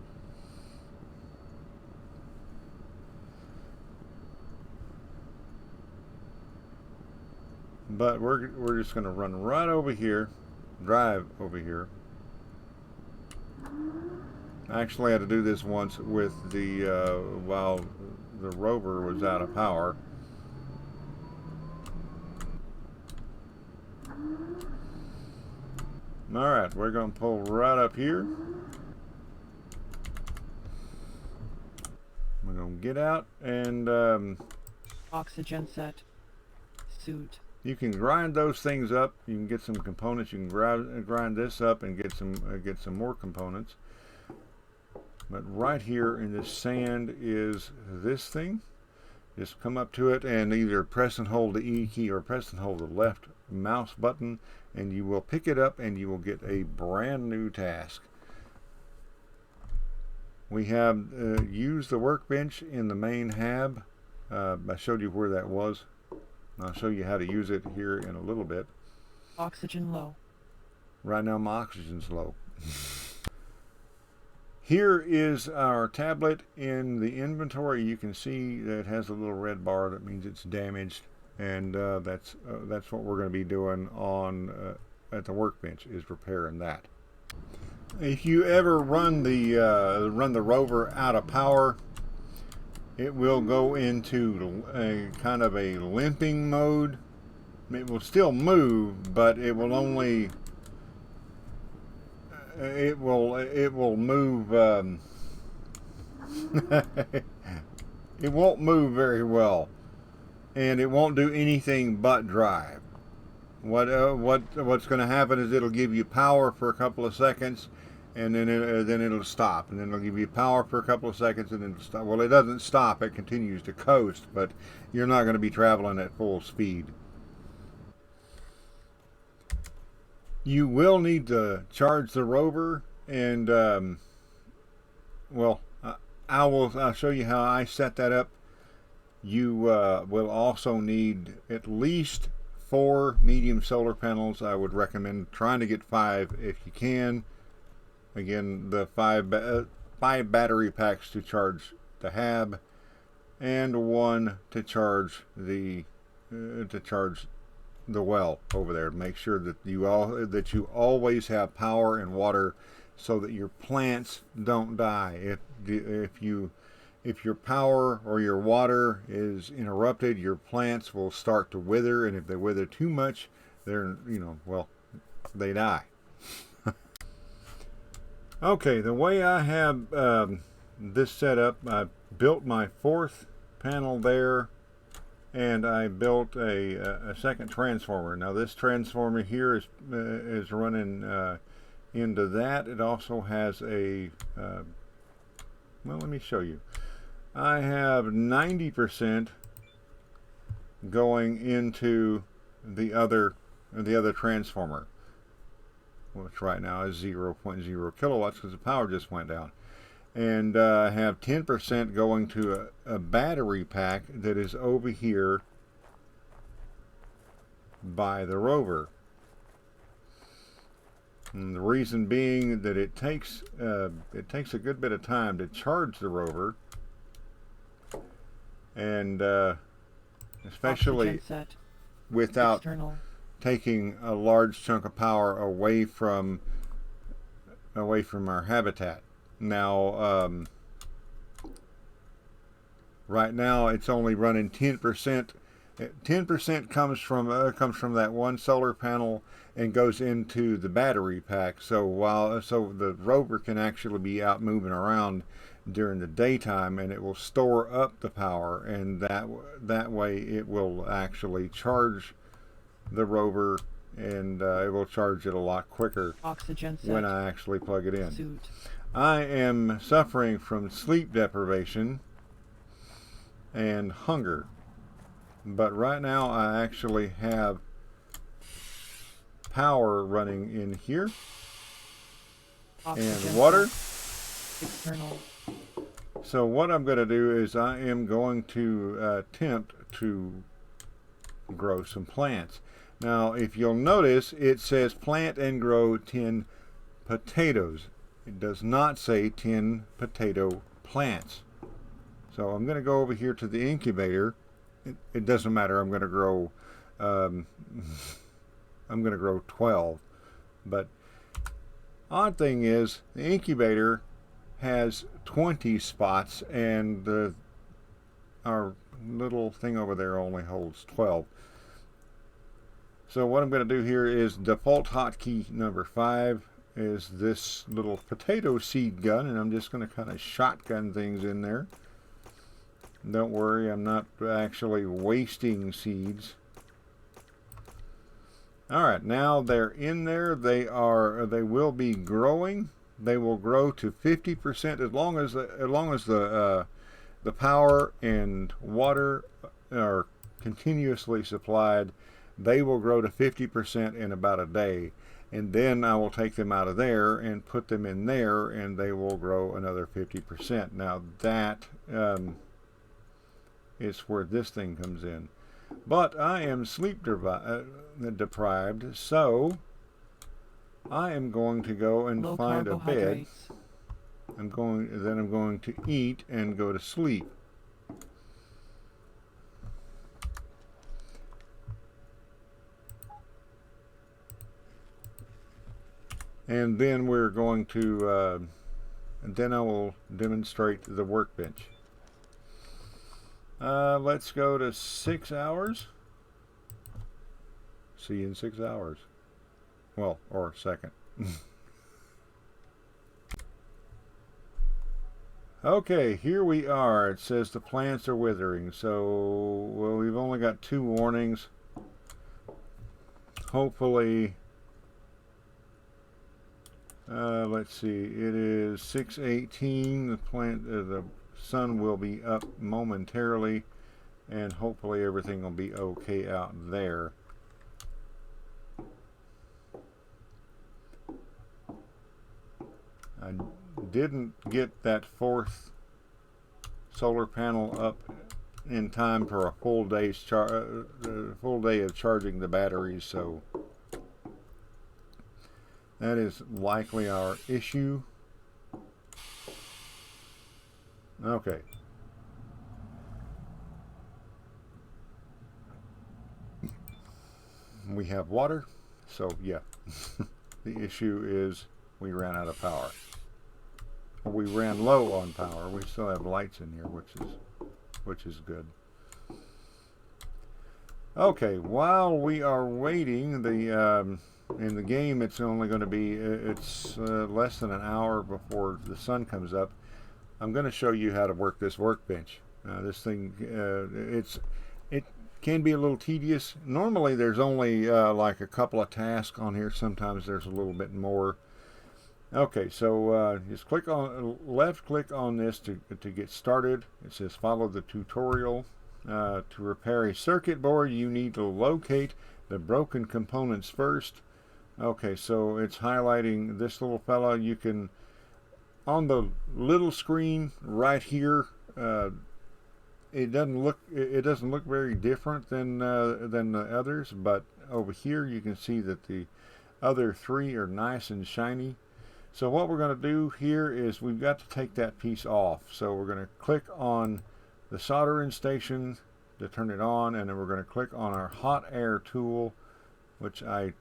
But we're just going to run right over here, drive over here. I actually had to do this once with the while the rover was out of power. Alright, we're going to pull right up here. We're going to get out and oxygen set. Suit. You can grind those things up. You can get some components. You can grind this up and get some more components. But right here in this sand is this thing. Just come up to it and either press and hold the E key or press and hold the left mouse button, and you will pick it up and you will get a brand new task. We have used the workbench in the main hab. I showed you where that was. I'll show you how to use it here in a little bit. Oxygen low. Right now my oxygen's low. Here is our tablet in the inventory. You can see that it has a little red bar. That means it's damaged, and that's what we're going to be doing on at the workbench, is repairing that. If you ever run the rover out of power, it will go into a kind of a limping mode. It will still move, but it will only it will move it won't move very well, and it won't do anything but drive. What's going to happen is it'll give you power for a couple of seconds, and then it'll stop, and then it'll give you power for a couple of seconds, and then it'll stop. Well, it doesn't stop, it continues to coast, but you're not going to be traveling at full speed. You will need to charge the rover, and I'll show you how I set that up. You will also need at least 4 medium solar panels. I would recommend trying to get 5 if you can. Again, the 5 battery packs to charge the hab, and 1 to charge the well over there, to make sure that you always have power and water so that your plants don't die. If your power or your water is interrupted, your plants will start to wither, and if they wither too much, they die. Okay, the way I have this set up, I built my 4th panel there, and I built a second transformer. Now this transformer here is running into that. It also has a well, let me show you. I have 90% going into the other transformer, which right now is 0.0 kilowatts because the power just went down. And I have 10% going to a battery pack that is over here by the rover. And the reason being that it takes a good bit of time to charge the rover, and especially without External. taking a large chunk of power away from our habitat. Now, right now it's only running 10%. 10% comes from that one solar panel and goes into the battery pack. So the rover can actually be out moving around during the daytime, and it will store up the power, and that way it will actually charge the rover, and it will charge it a lot quicker Oxygen set. when I actually plug it in. Suit. I am suffering from sleep deprivation and hunger, but right now I actually have power running in here Oxygen and water. set. External. So what I'm going to do is I am going to attempt to grow some plants. Now, if you'll notice, it says plant and grow 10 potatoes. It does not say 10 potato plants. So I'm going to go over here to the incubator. It doesn't matter. I'm going to grow 12. But odd thing is, the incubator has 20 spots, and our little thing over there only holds 12. So what I'm going to do here is default hotkey number 5 is this little potato seed gun, and I'm just going to kind of shotgun things in there. Don't worry, I'm not actually wasting seeds. Alright, now they're in there. They will be growing. They will grow to 50% as long as the power and water are continuously supplied. They will grow to 50% in about a day, and then I will take them out of there and put them in there, and they will grow another 50%. Now that is where this thing comes in. But I am sleep deprived, so I am going to go and Low find a bed. carbohydrates. I'm going to eat and go to sleep. And then we're going to then I will demonstrate the workbench. Let's go to 6 hours. See you in 6 hours. Well, or a second. Okay, here we are. It says the plants are withering. So, well, we've only got 2 warnings. Hopefully, let's see. It is 6:18. The sun will be up momentarily, and hopefully everything will be okay out there. I didn't get that 4th solar panel up in time for a full day of charging the batteries, so that is likely our issue. Okay. We have water, so yeah. The issue is we ran out of power. We ran low on power. We still have lights in here, which is good. Okay, while we are waiting, in the game it's only going to be less than an hour before the sun comes up. I'm going to show you how to work this workbench. This thing, it can be a little tedious. Normally there's only like a couple of tasks on here. Sometimes there's a little bit more. Okay, so just click on left click on this to get started. It says follow the tutorial. To repair a circuit board, you need to locate the broken components first. Okay, so it's highlighting this little fella. You can, on the little screen right here, it doesn't look very different than the others, but over here you can see that the other three are nice and shiny. So what we're going to do here is we've got to take that piece off. So we're going to click on the soldering station to turn it on, and then we're going to click on our hot air tool, which I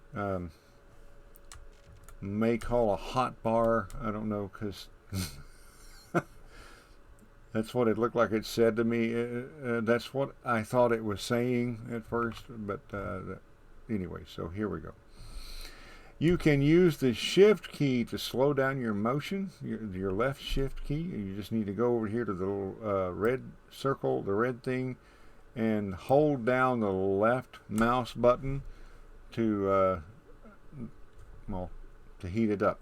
may call a hot bar. I don't know, because that's what it looked like it said to me. That's what I thought it was saying at first, but anyway, so here we go. You can use the shift key to slow down your motion, your left shift key. You just need to go over here to the little red circle, the red thing, and hold down the left mouse button to heat it up,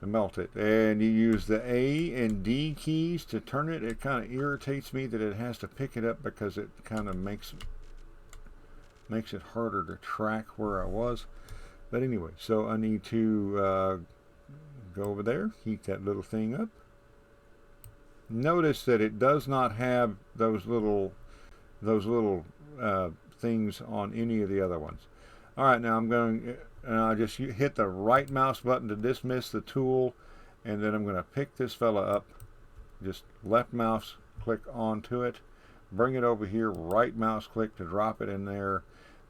to melt it. And you use the A and D keys to turn it. It kind of irritates me that it has to pick it up, because it kind of makes it harder to track where I was. But anyway, so I need to go over there, heat that little thing up. Notice that it does not have those little things on any of the other ones. All right, now I'm going, and I just hit the right mouse button to dismiss the tool, and then I'm going to pick this fella up. Just left mouse click onto it, bring it over here, right mouse click to drop it in there.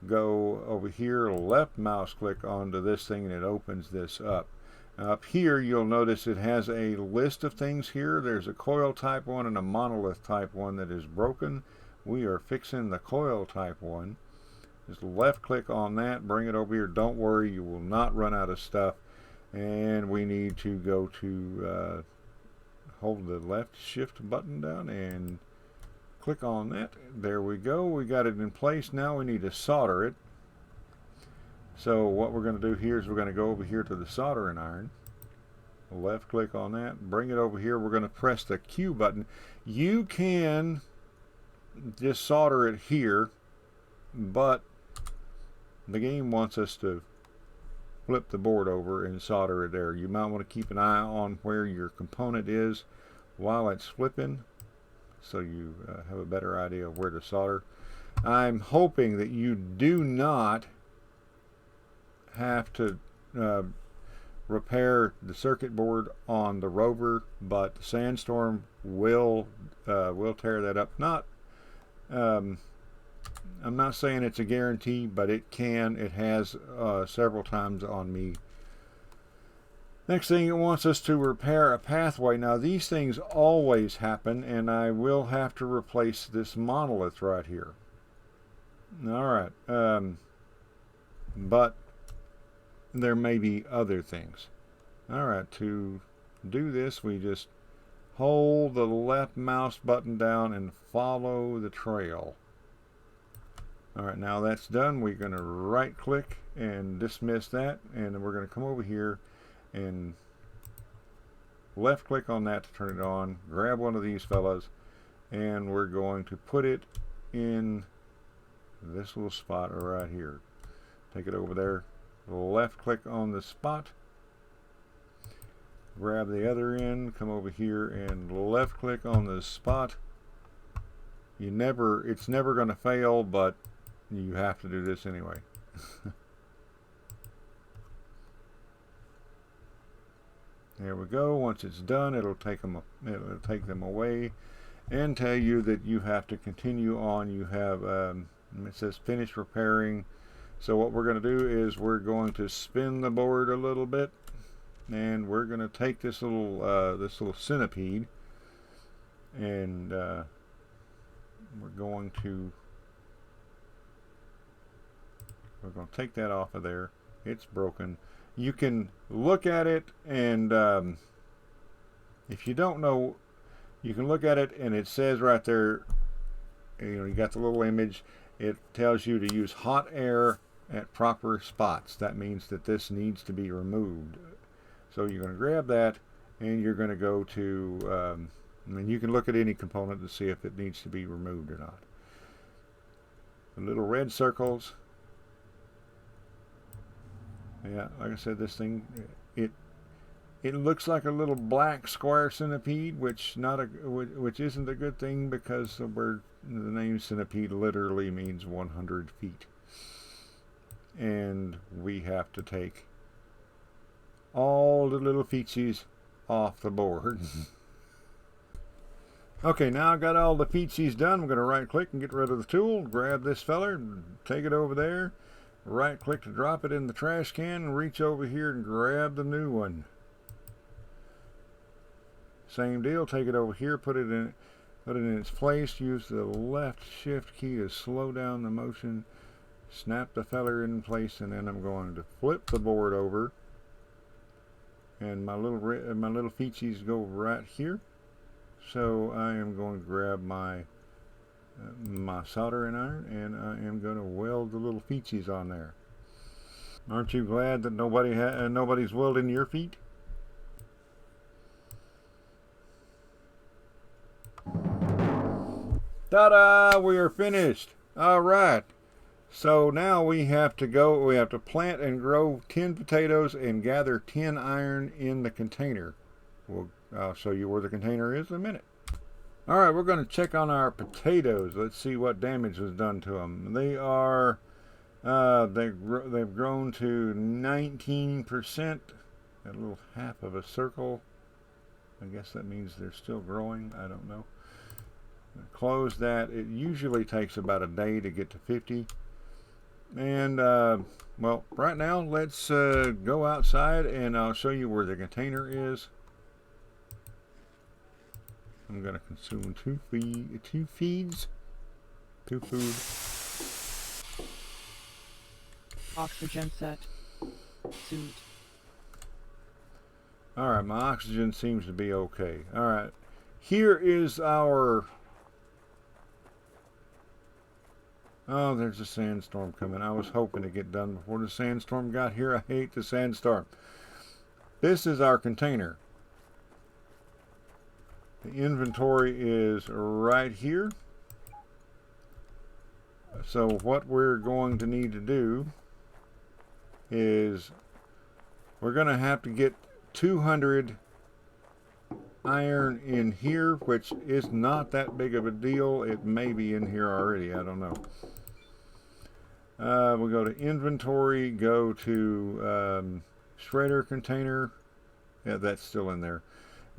Go over here, left mouse click onto this thing, and it opens this up. Up here you'll notice it has a list of things here. There's a coil type 1 and a monolith type 1 that is broken. We are fixing the coil type 1. Just left click on that, bring it over here. Don't worry, you will not run out of stuff. And we need to go to hold the left shift button down and click on that. There we go. We got it in place. Now we need to solder it. So what we're going to do here is we're going to go over here to the soldering iron. Left click on that. Bring it over here. We're going to press the Q button. You can just solder it here, but the game wants us to flip the board over and solder it there. You might want to keep an eye on where your component is while it's flipping, so you have a better idea of where to solder. I'm hoping that you do not have to repair the circuit board on the rover, but the sandstorm will tear that up. I'm not saying it's a guarantee, but it can. It has several times on me. Next thing, it wants us to repair a pathway. Now these things always happen, and I will have to replace this monolith right here. Alright, but there may be other things. Alright, to do this we just hold the left mouse button down and follow the trail. Alright, now that's done. We're going to right click and dismiss that, and then we're going to come over here and left click on that to turn it on, grab one of these fellas, and we're going to put it in this little spot right here. Take it over there, left click on the spot, grab the other end, come over here and left click on the spot. It's never going to fail, but you have to do this anyway. There we go. Once it's done, it'll take them away and tell you that you have to continue on. You have it says finish repairing. So what we're going to do is we're going to spin the board a little bit, and we're going to take this little centipede, and we're going to take that off of there. It's broken. You can look at it, and if you don't know, you can look at it, and it says right there, you got the little image. It tells you to use hot air at proper spots. That means that this needs to be removed. So you're going to grab that, and you're going to go to, I mean, you can look at any component to see if it needs to be removed or not. The little red circles. Yeah, like I said, this thing, it looks like a little black square centipede, which isn't a good thing, because the name centipede literally means 100 feet. And we have to take all the little feetsies off the board. Okay, now I've got all the feetsies done. I'm going to right click and get rid of the tool, grab this feller, take it over there, right click to drop it in the trash can, and reach over here and grab the new one. Same deal, take it over here, put it in its place, use the left shift key to slow down the motion, snap the feller in place, and then I'm going to flip the board over, and my little feetsies go right here. So I am going to grab my soldering iron, and I am going to weld the little feetsies on there. Aren't you glad that nobody's welding your feet? Ta-da! We are finished. All right. So now we have to plant and grow 10 potatoes and gather 10 iron in the container. I'll show you where the container is in a minute. All right, we're going to check on our potatoes. Let's see what damage was done to them. They are, they've grown to 19%, a little half of a circle. I guess that means they're still growing. I don't know. Close that. It usually takes about a day to get to 50. And well, right now let's go outside and I'll show you where the container is. I'm going to consume two food. Oxygen set. Suit. Alright, my oxygen seems to be okay. Alright, here is our... Oh, there's a sandstorm coming. I was hoping to get done before the sandstorm got here. I hate the sandstorm. This is our container. The inventory is right here. So what we're going to need to do is we're going to have to get 200 iron in here, which is not that big of a deal. It may be in here already. I don't know. We'll go to inventory, go to shredder container. Yeah, that's still in there.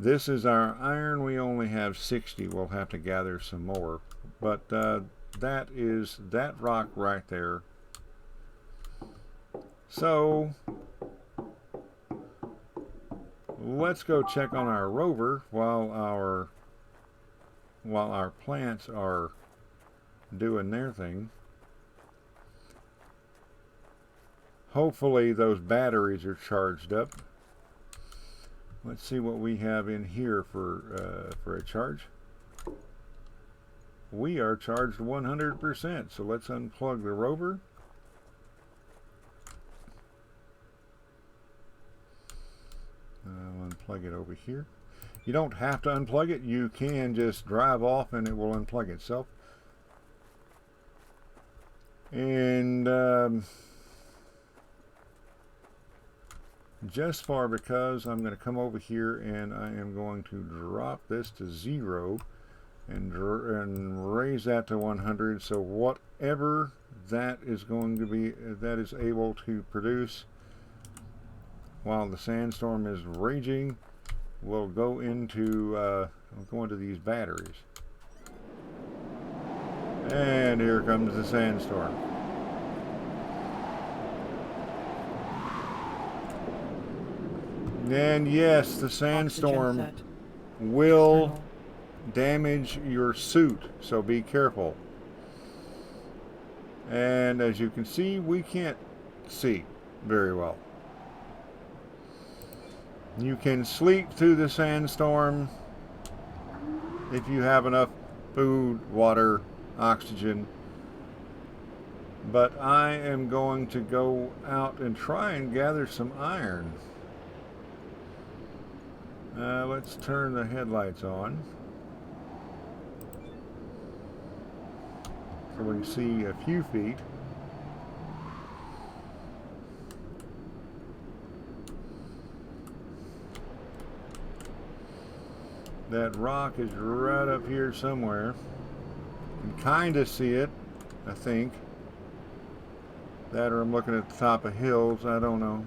This is our iron. We only have 60. We'll have to gather some more. But that is that rock right there. So let's go check on our rover while our plants are doing their thing. Hopefully those batteries are charged up. Let's see what we have in here for a charge. We are charged 100%, so let's unplug the rover. I'll unplug it over here. You don't have to unplug it. You can just drive off and it will unplug itself. And just for because I'm going to come over here and I am going to drop this to 0 and raise that to 100. So whatever that is going to be, that is able to produce while the sandstorm is raging, will go into these batteries. And here comes the sandstorm. And yes, the sandstorm will damage your suit, so be careful. And as you can see, we can't see very well. You can sleep through the sandstorm if you have enough food, water, oxygen. But I am going to go out and try and gather some iron. Let's turn the headlights on so we can see a few feet. That rock is right up here somewhere. You can kind of see it, I think. That or I'm looking at the top of hills, I don't know.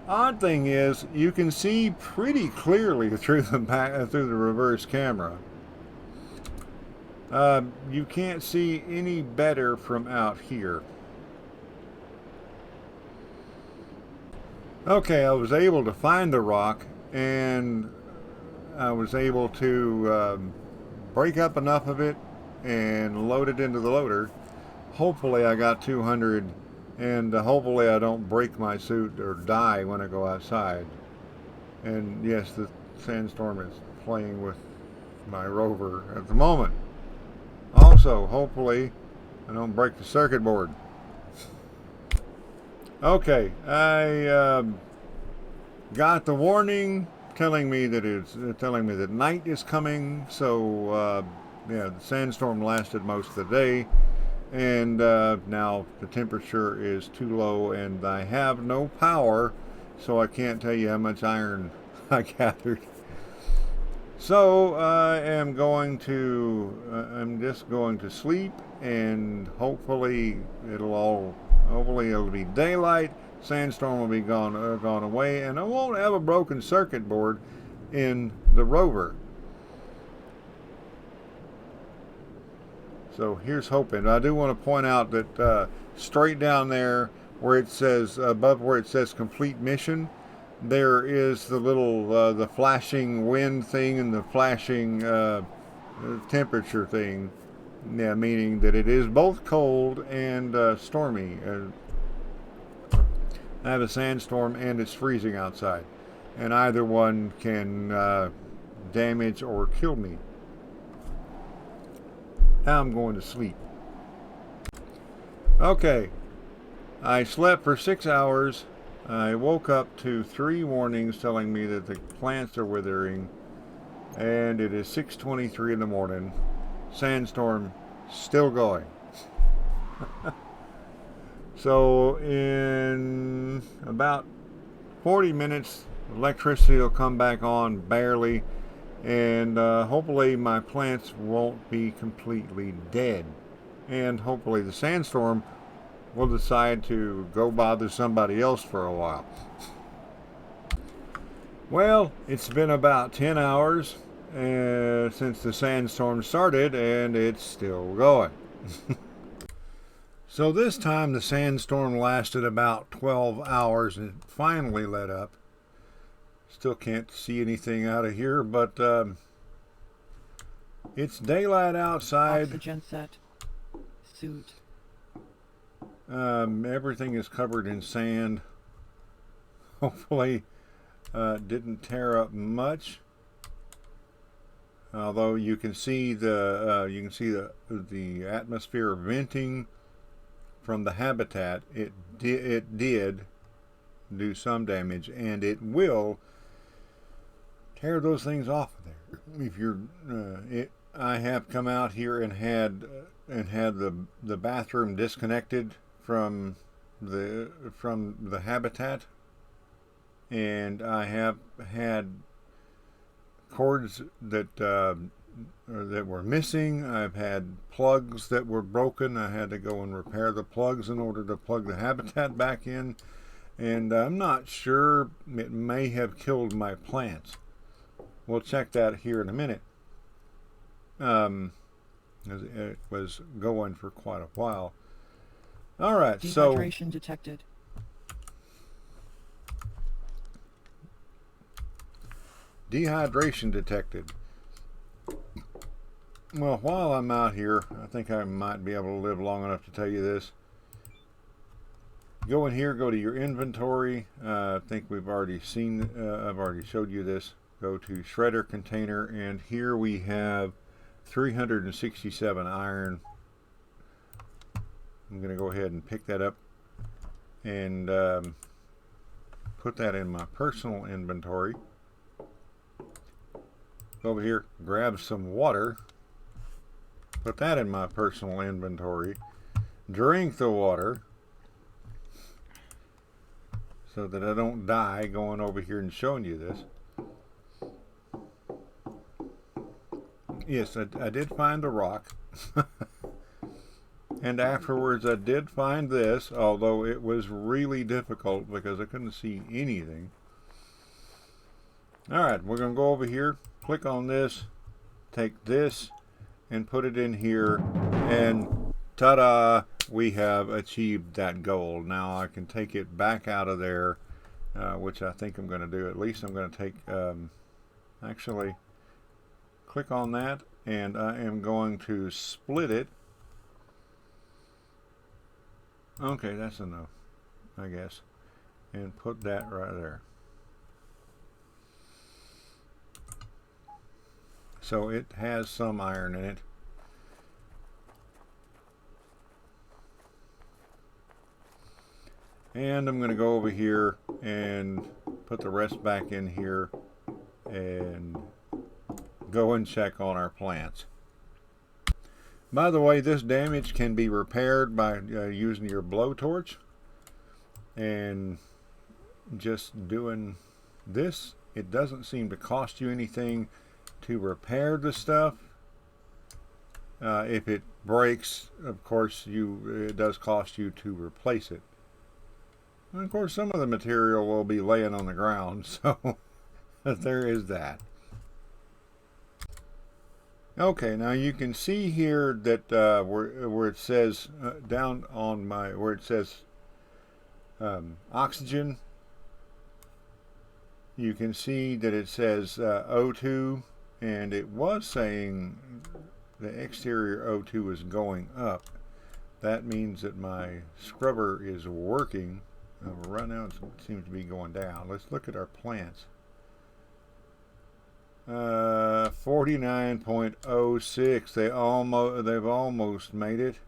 Odd thing is, you can see pretty clearly through the reverse camera. You can't see any better from out here. Okay, I was able to find the rock, and I was able to break up enough of it and load it into the loader. Hopefully I got 200, and hopefully I don't break my suit or die when I go outside. And yes, the sandstorm is playing with my rover at the moment. Also, hopefully I don't break the circuit board. Okay, I got the warning telling me that night is coming. So yeah, the sandstorm lasted most of the day, and now the temperature is too low, and I have no power, so I can't tell you how much iron I gathered. So I am going to, I'm just going to sleep, and hopefully it'll be daylight. Sandstorm will be gone away, and I won't have a broken circuit board in the rover. So here's hoping. I do want to point out that straight down there, where it says above where it says complete mission, there is the little the flashing wind thing and the flashing temperature thing. Yeah, meaning that it is both cold and stormy. I have a sandstorm and it's freezing outside, and either one can damage or kill me. Now I'm going to sleep. Okay, I slept for 6 hours. I woke up to 3 warnings telling me that the plants are withering, and it is 6:23 in the morning. Sandstorm still going. So in about 40 minutes, electricity will come back on barely, and hopefully my plants won't be completely dead. And hopefully the sandstorm will decide to go bother somebody else for a while. Well, it's been about 10 hours since the sandstorm started, and it's still going. So this time the sandstorm lasted about 12 hours and finally let up. Still can't see anything out of here, but it's daylight outside. Oxygen set. Suit. Everything is covered in sand. Hopefully didn't tear up much. Although you can see the atmosphere venting from the habitat. It did do some damage, and it will tear those things off of there. If you're, I have come out here and had the bathroom disconnected from the habitat, and I have had cords that were missing. I've had plugs that were broken. I had to go and repair the plugs in order to plug the habitat back in, and I'm not sure, it may have killed my plants. We'll check that here in a minute. It was going for quite a while. All right, so Dehydration detected. Dehydration detected. Well, while I'm out here, I think I might be able to live long enough to tell you this. Go in here, go to your inventory. I think we've already seen, I've already showed you this. Go to shredder container, and here we have 367 iron. I'm going to go ahead and pick that up and put that in my personal inventory. go over here, grab some water, put that in my personal inventory, drink the water so that I don't die going over here and showing you this. Yes, I did find a rock. And afterwards I did find this, although it was really difficult because I couldn't see anything. Alright, we're going to go over here, click on this, take this, and put it in here, and ta-da! We have achieved that goal. Now I can take it back out of there, which I think I'm going to do. At least I'm going to take, actually, click on that, and I am going to split it. Okay, that's enough, I guess. And put that right there. So it has some iron in it. And I'm going to go over here and put the rest back in here and go and check on our plants. By the way, this damage can be repaired by using your blowtorch, and just doing this. It doesn't seem to cost you anything to repair the stuff. If it breaks, of course, it does cost you to replace it. And of course, some of the material will be laying on the ground, so there is that. Okay, now you can see here that where it says down on where it says oxygen, you can see that it says O2, and it was saying the exterior O2 is going up. That means that my scrubber is working. Right now it seems to be going down. Let's look at our plants. 49.06. They've almost made it.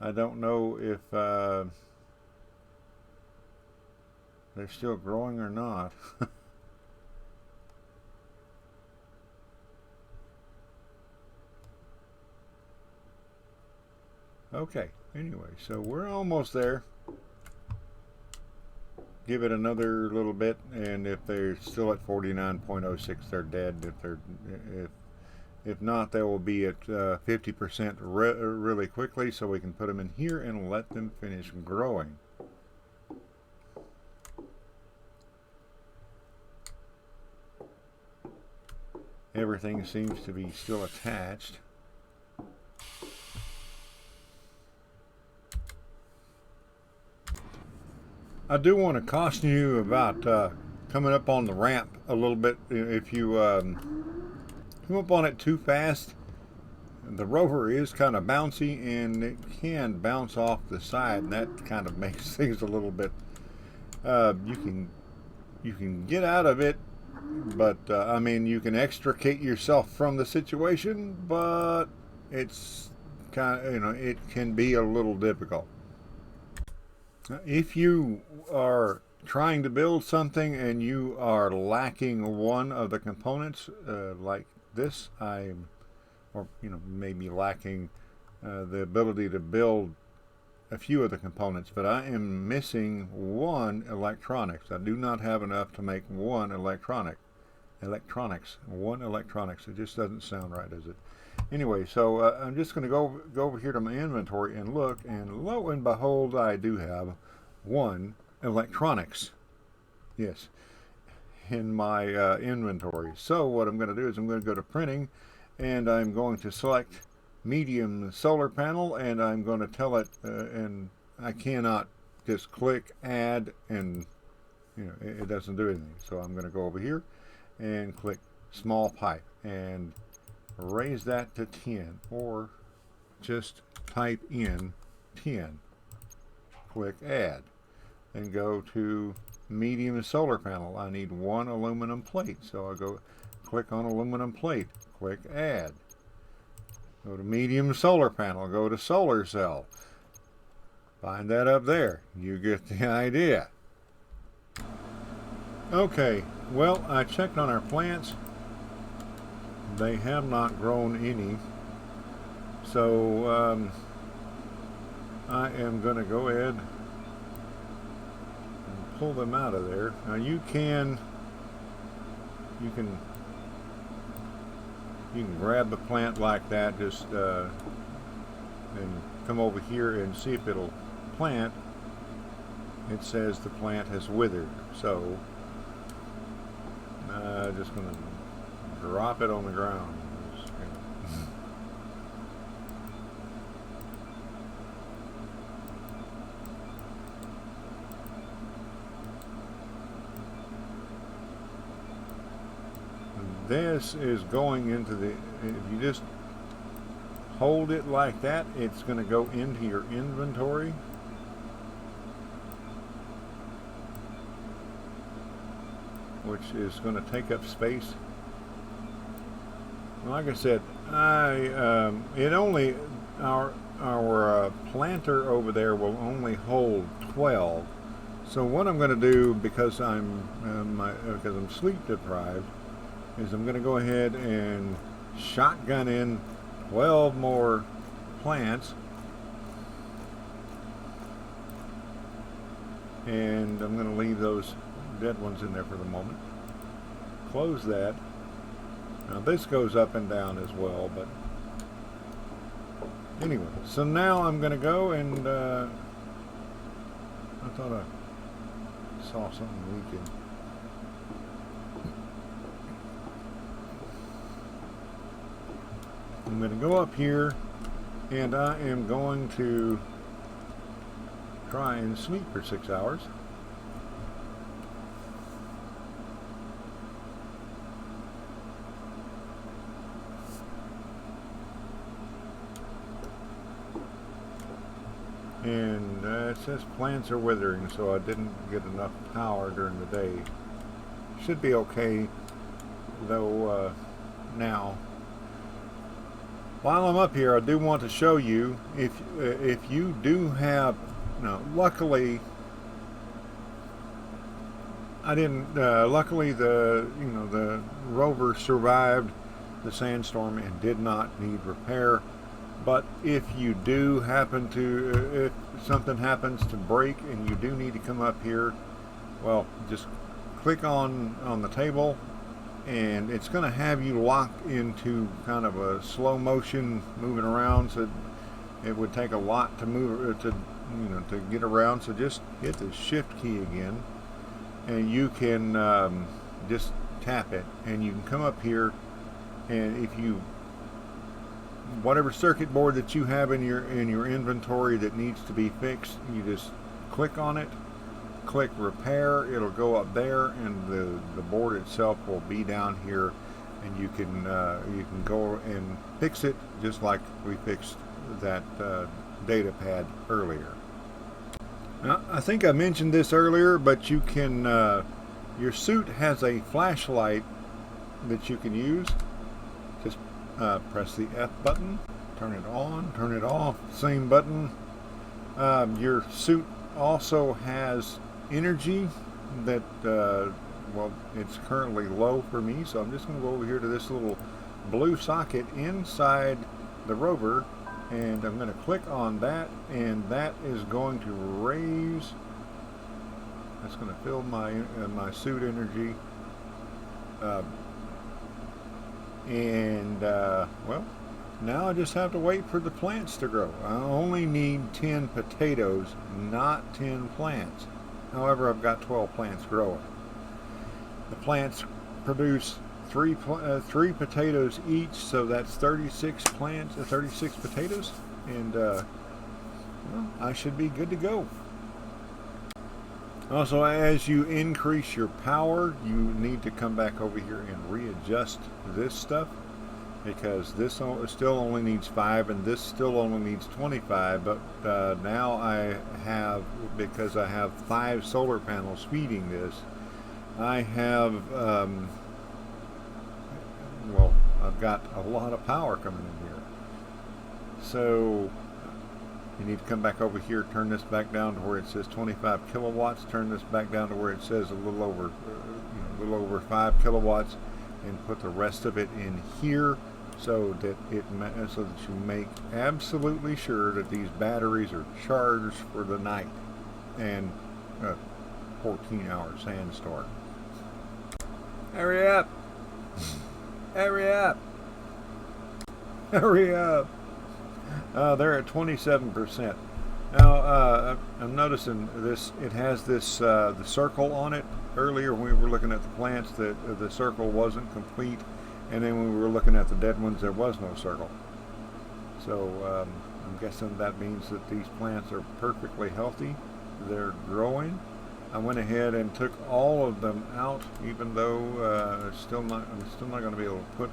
I don't know if they're still growing or not. Okay, anyway, so we're almost there. Give it another little bit, and if they're still at 49.06, they're dead. If not, they will be at 50% really quickly, so we can put them in here and let them finish growing. Everything seems to be still attached. I do want to caution you about coming up on the ramp a little bit. If you come up on it too fast, the rover is kind of bouncy, and it can bounce off the side, and that kind of makes things a little bit. You can get out of it, but I mean, you can extricate yourself from the situation, but it's kind of, it can be a little difficult. If you are trying to build something and you are lacking one of the components, like this, or maybe lacking the ability to build a few of the components, but I am missing one electronics. I do not have enough to make one electronics. It just doesn't sound right, does it? Anyway, so I'm just going to go over here to my inventory and look, and lo and behold, I do have one electronics. Yes, in my inventory. So what I'm going to do is I'm going to go to printing, and I'm going to select medium solar panel, and I'm going to tell it, and I cannot just click add, and it doesn't do anything. So I'm going to go over here and click small pipe and raise that to 10, or just type in 10. Click add, and go to medium solar panel. I need one aluminum plate, so I go click on aluminum plate, click add. Go to medium solar panel, go to solar cell. Find that up there. You get the idea. Okay, well, I checked on our plants, they have not grown any. So I am going to go ahead and pull them out of there. Now you can grab the plant like that, just and come over here and see if it'll plant. It says the plant has withered, so I'm just going to drop it on the ground. This is going into the, if you just hold it like that, it's going to go into your inventory. Which is going to take up space. Like I said, it only, our planter over there will only hold 12. So what I'm going to do, because I'm sleep deprived, is I'm going to go ahead and shotgun in 12 more plants, and I'm going to leave those dead ones in there for the moment. Close that. Now this goes up and down as well, but anyway, so now I'm going to go and I thought I saw something leaking. I'm going to go up here and I am going to try and sleep for 6 hours. And it says plants are withering, so I didn't get enough power during the day. Should be okay though now. While I'm up here, I do want to show you, if you do have, now luckily I didn't, luckily the rover survived the sandstorm and did not need repair. But if you do happen to, if something happens to break and you do need to come up here, well, just click on the table, and it's going to have you locked into kind of a slow motion moving around. So it would take a lot to move to get around. So just hit the shift key again, and you can just tap it, and you can come up here, and if you, whatever circuit board that you have in your inventory that needs to be fixed, you just click on it, click repair, it'll go up there, and the board itself will be down here, and you can go and fix it just like we fixed that data pad earlier. Now, I think I mentioned this earlier, but you can your suit has a flashlight that you can use. Just press the F button, turn it on, turn it off, same button. Your suit also has energy that, well, it's currently low for me, so I'm just going to go over here to this little blue socket inside the rover, and I'm going to click on that, and that is going to raise, that's going to fill my my suit energy. Well, now I just have to wait for the plants to grow. I only need 10 potatoes, not 10 plants. However, I've got 12 plants growing. The plants produce three potatoes each, so that's 36 plants, 36 potatoes, and well, I should be good to go. Also, as you increase your power, you need to come back over here and readjust this stuff, because this still only needs 5 and this still only needs 25, but now I have, because I have 5 solar panels feeding this, I have well, I've got a lot of power coming in here. So you need to come back over here, turn this back down to where it says 25 kilowatts, turn this back down to where it says a little over 5 kilowatts, and put the rest of it in here, so that you make absolutely sure that these batteries are charged for the night and 14-hour sandstorm. Hurry up! Hurry up! Hurry up! They're at 27%. Now, I'm noticing this. It has this the circle on it. Earlier, when we were looking at the plants, that the circle wasn't complete, and then when we were looking at the dead ones, there was no circle. So I'm guessing that means that these plants are perfectly healthy. They're growing. I went ahead and took all of them out, even though I'm still not going to be able to put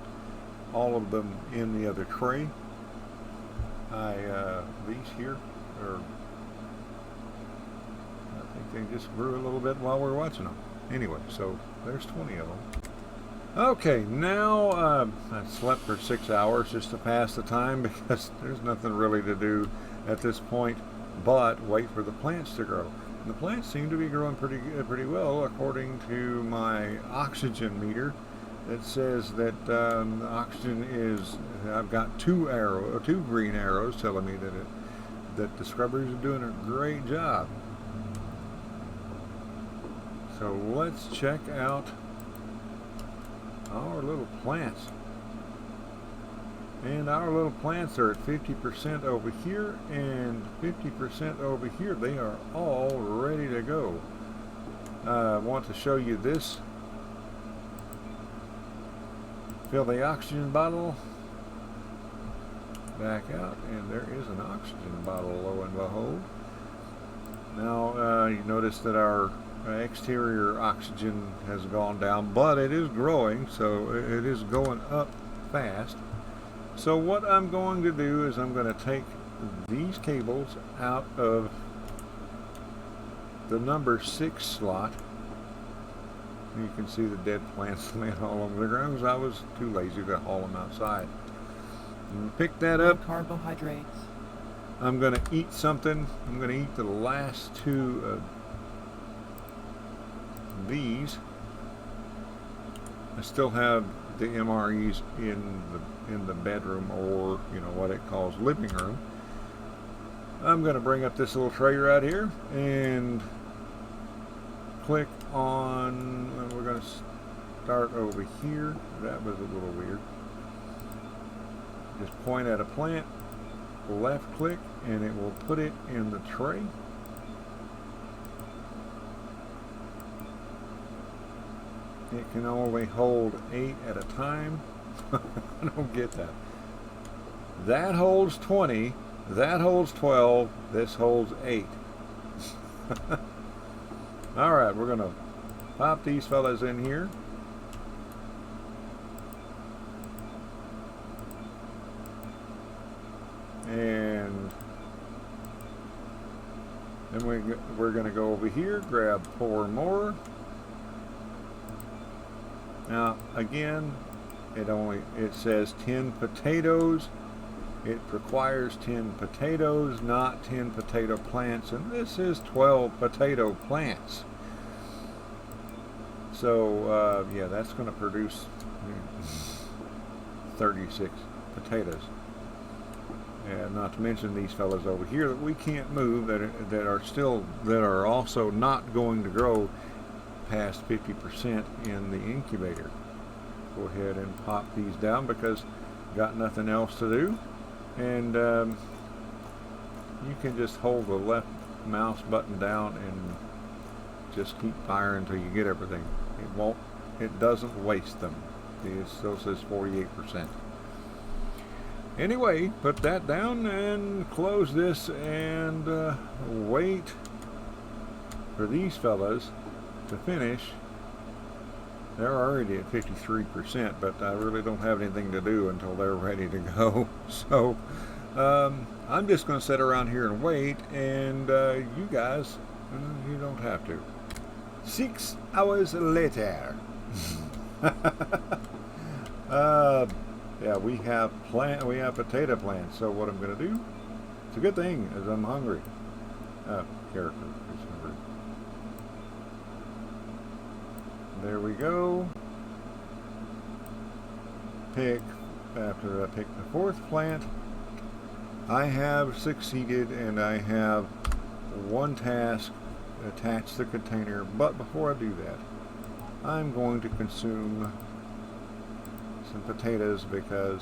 all of them in the other tray. These here are, I think they just grew a little bit while we were watching them. Anyway, so there's 20 of them. Okay, now I slept for 6 hours just to pass the time, because there's nothing really to do at this point but wait for the plants to grow. And the plants seem to be growing pretty well, according to my oxygen meter. It says that oxygen is, I've got two green arrows telling me that the scrubbers are doing a great job. So let's check out our little plants. And our little plants are at 50% over here and 50% over here. They are all ready to go. I want to show you this. Fill the oxygen bottle. Back out, and there is an oxygen bottle, lo and behold. Now, you notice that our exterior oxygen has gone down, but it is growing, so it is going up fast. So what I'm going to do is I'm going to take these cables out of the number 6 slot. You can see the dead plants laying all over the ground because I was too lazy to haul them outside. And pick that up. Carbohydrates. I'm going to eat something. I'm going to eat the last 2 of these. I still have the MREs in the bedroom, or what it calls living room. I'm going to bring up this little tray right here and click on, we're going to start over here. That was a little weird. Just point at a plant, left click, and it will put it in the tray. It can only hold 8 at a time. I don't get that. That holds 20. That holds 12. This holds 8. Alright, we're going to pop these fellas in here. And then we're going to go over here, grab 4 more. Now, again, it says 10 potatoes. It requires 10 potatoes, not 10 potato plants, and this is 12 potato plants. So, yeah, that's going to produce 36 potatoes. And not to mention these fellas over here that we can't move, that are also not going to grow past 50% in the incubator. Go ahead and pop these down because got nothing else to do. And you can just hold the left mouse button down and just keep firing until you get everything. It doesn't waste them. It still says 48%. Anyway, put that down and close this and wait for these fellas to finish. They're already at 53%, but I really don't have anything to do until they're ready to go. So I'm just going to sit around here and wait, and you guys, you don't have to. 6 hours later. Yeah, we have potato plants. So what I'm going to do, it's a good thing, as I'm hungry. Character is hungry. There we go. pick, after I pick the fourth plant, I have succeeded and I have one task, attach the container. But before I do that, I'm going to consume some potatoes because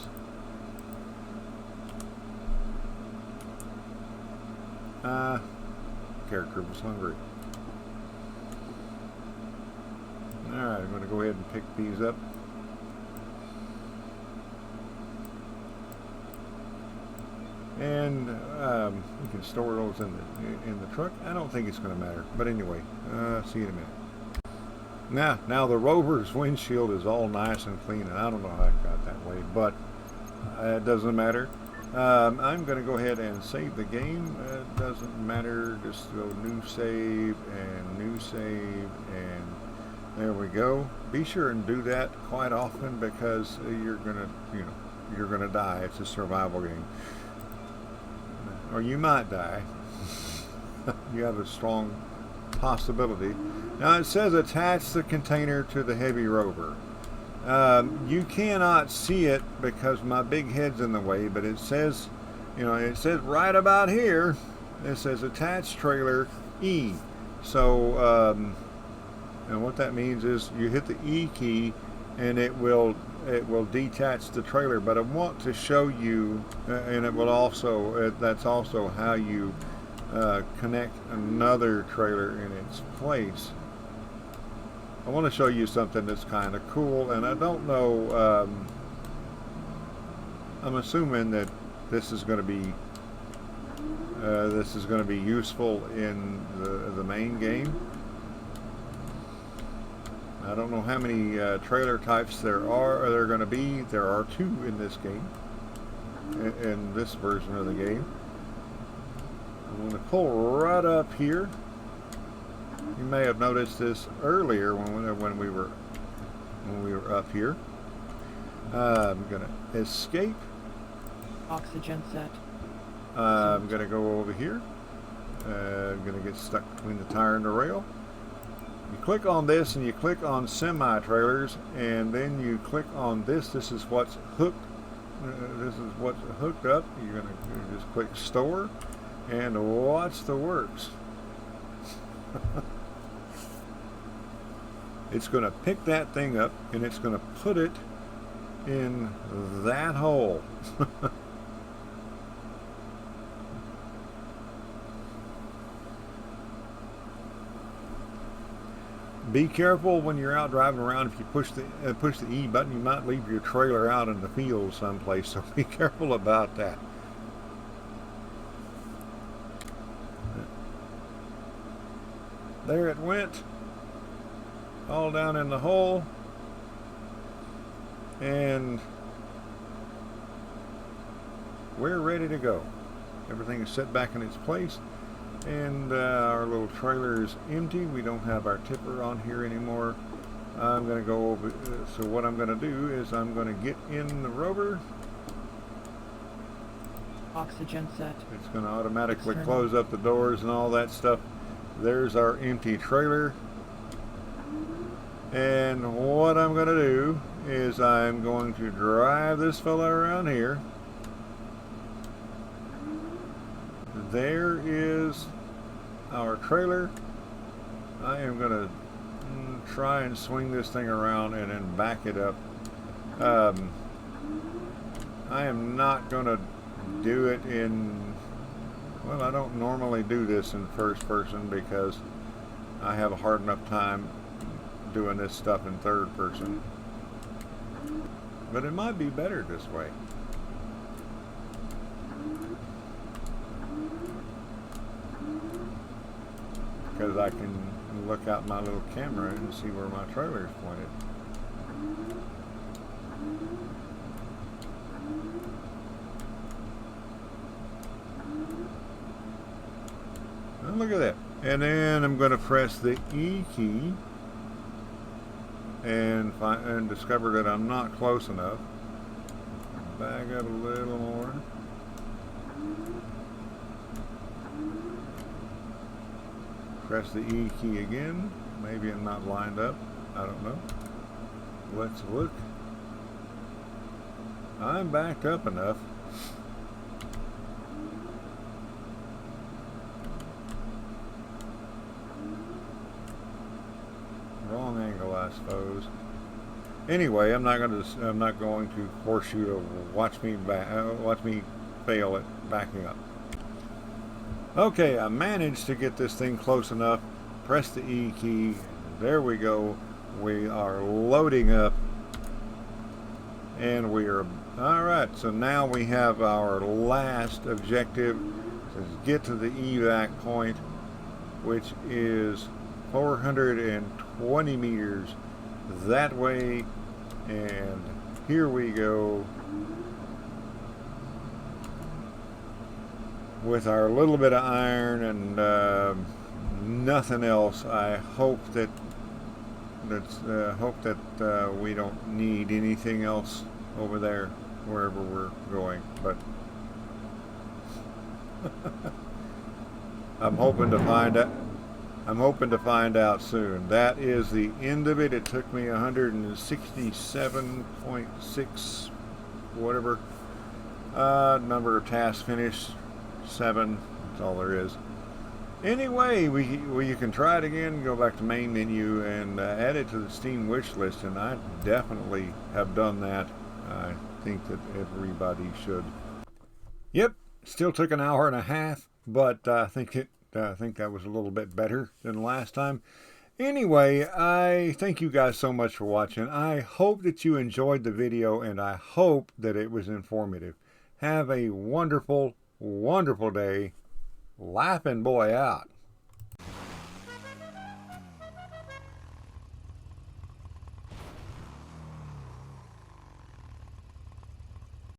character was hungry. Alright, I'm going to go ahead and pick these up. And you can store those in the truck. I don't think it's going to matter. But anyway, see you in a minute. Now the rover's windshield is all nice and clean, and I don't know how it got that way, but it doesn't matter. I'm going to go ahead and save the game. It doesn't matter. Just go new save, and there we go. Be sure and do that quite often because you're gonna die. It's a survival game, or you might die. You have a strong possibility. Now it says attach the container to the heavy rover. You cannot see it because my big head's in the way, but it says, it says right about here, it says attach trailer E. So, and what that means is you hit the E key and it will detach the trailer. But I want to show you, and it will also, that's also how you connect another trailer in its place. I want to show you something that's kind of cool, and I don't know, I'm assuming that this is going to be useful in the main game. I don't know how many trailer types there are going to be. There are 2 in this game, in this version of the game. I'm going to pull right up here. You may have noticed this earlier when we were up here. I'm going to escape. Oxygen set. I'm going to go over here. I'm going to get stuck between the tire and the rail. You click on this and you click on semi-trailers, and then you click on this. This is what's hooked. This is what's hooked up. You're going to just click store and watch the works. It's going to pick that thing up and it's going to put it in that hole. Be careful when you're out driving around. If you push the E button, you might leave your trailer out in the field someplace, so be careful about that. There it went, all down in the hole, and we're ready to go. Everything is set back in its place. And our little trailer is empty. We don't have our tipper on here anymore. I'm going to go over, so what I'm going to do is I'm going to get in the rover. Oxygen set. It's going to automatically close up the doors and all that stuff. There's our empty trailer. And what I'm going to do is I'm going to drive this fella around here. There is our trailer. I am going to try and swing this thing around and then back it up. I am not going to do it in, well, I don't normally do this in first person because I have a hard enough time doing this stuff in third person. But it might be better this way. Because I can look out my little camera and see where my trailer is pointed. And look at that. And then I'm going to press the E key and discover that I'm not close enough. Back up a little more. Press the E key again. Maybe I'm not lined up. I don't know. Let's look. I'm backed up enough. Wrong angle, I suppose. Anyway, I'm not going to force you to watch me fail at backing up. Okay, I managed to get this thing close enough. Press the E key. There we go. We are loading up, and we are all right. So now we have our last objective: is get to the evac point, which is 420 meters that way. And here we go with our little bit of iron and nothing else. I hope that we don't need anything else over there wherever we're going. But I'm hoping to find out. I'm hoping to find out soon. That is the end of it. It took me 167.6 whatever. Number of tasks finished, 7. That's all there is. Anyway, you can try it again. Go back to main menu and add it to the Steam wish list. And I definitely have done that. I think that everybody should. Yep, still took an hour and a half, but I think that was a little bit better than last time. Anyway, I thank you guys so much for watching. I hope that you enjoyed the video, and I hope that it was informative. Have a wonderful, wonderful day. Laughing Boy out.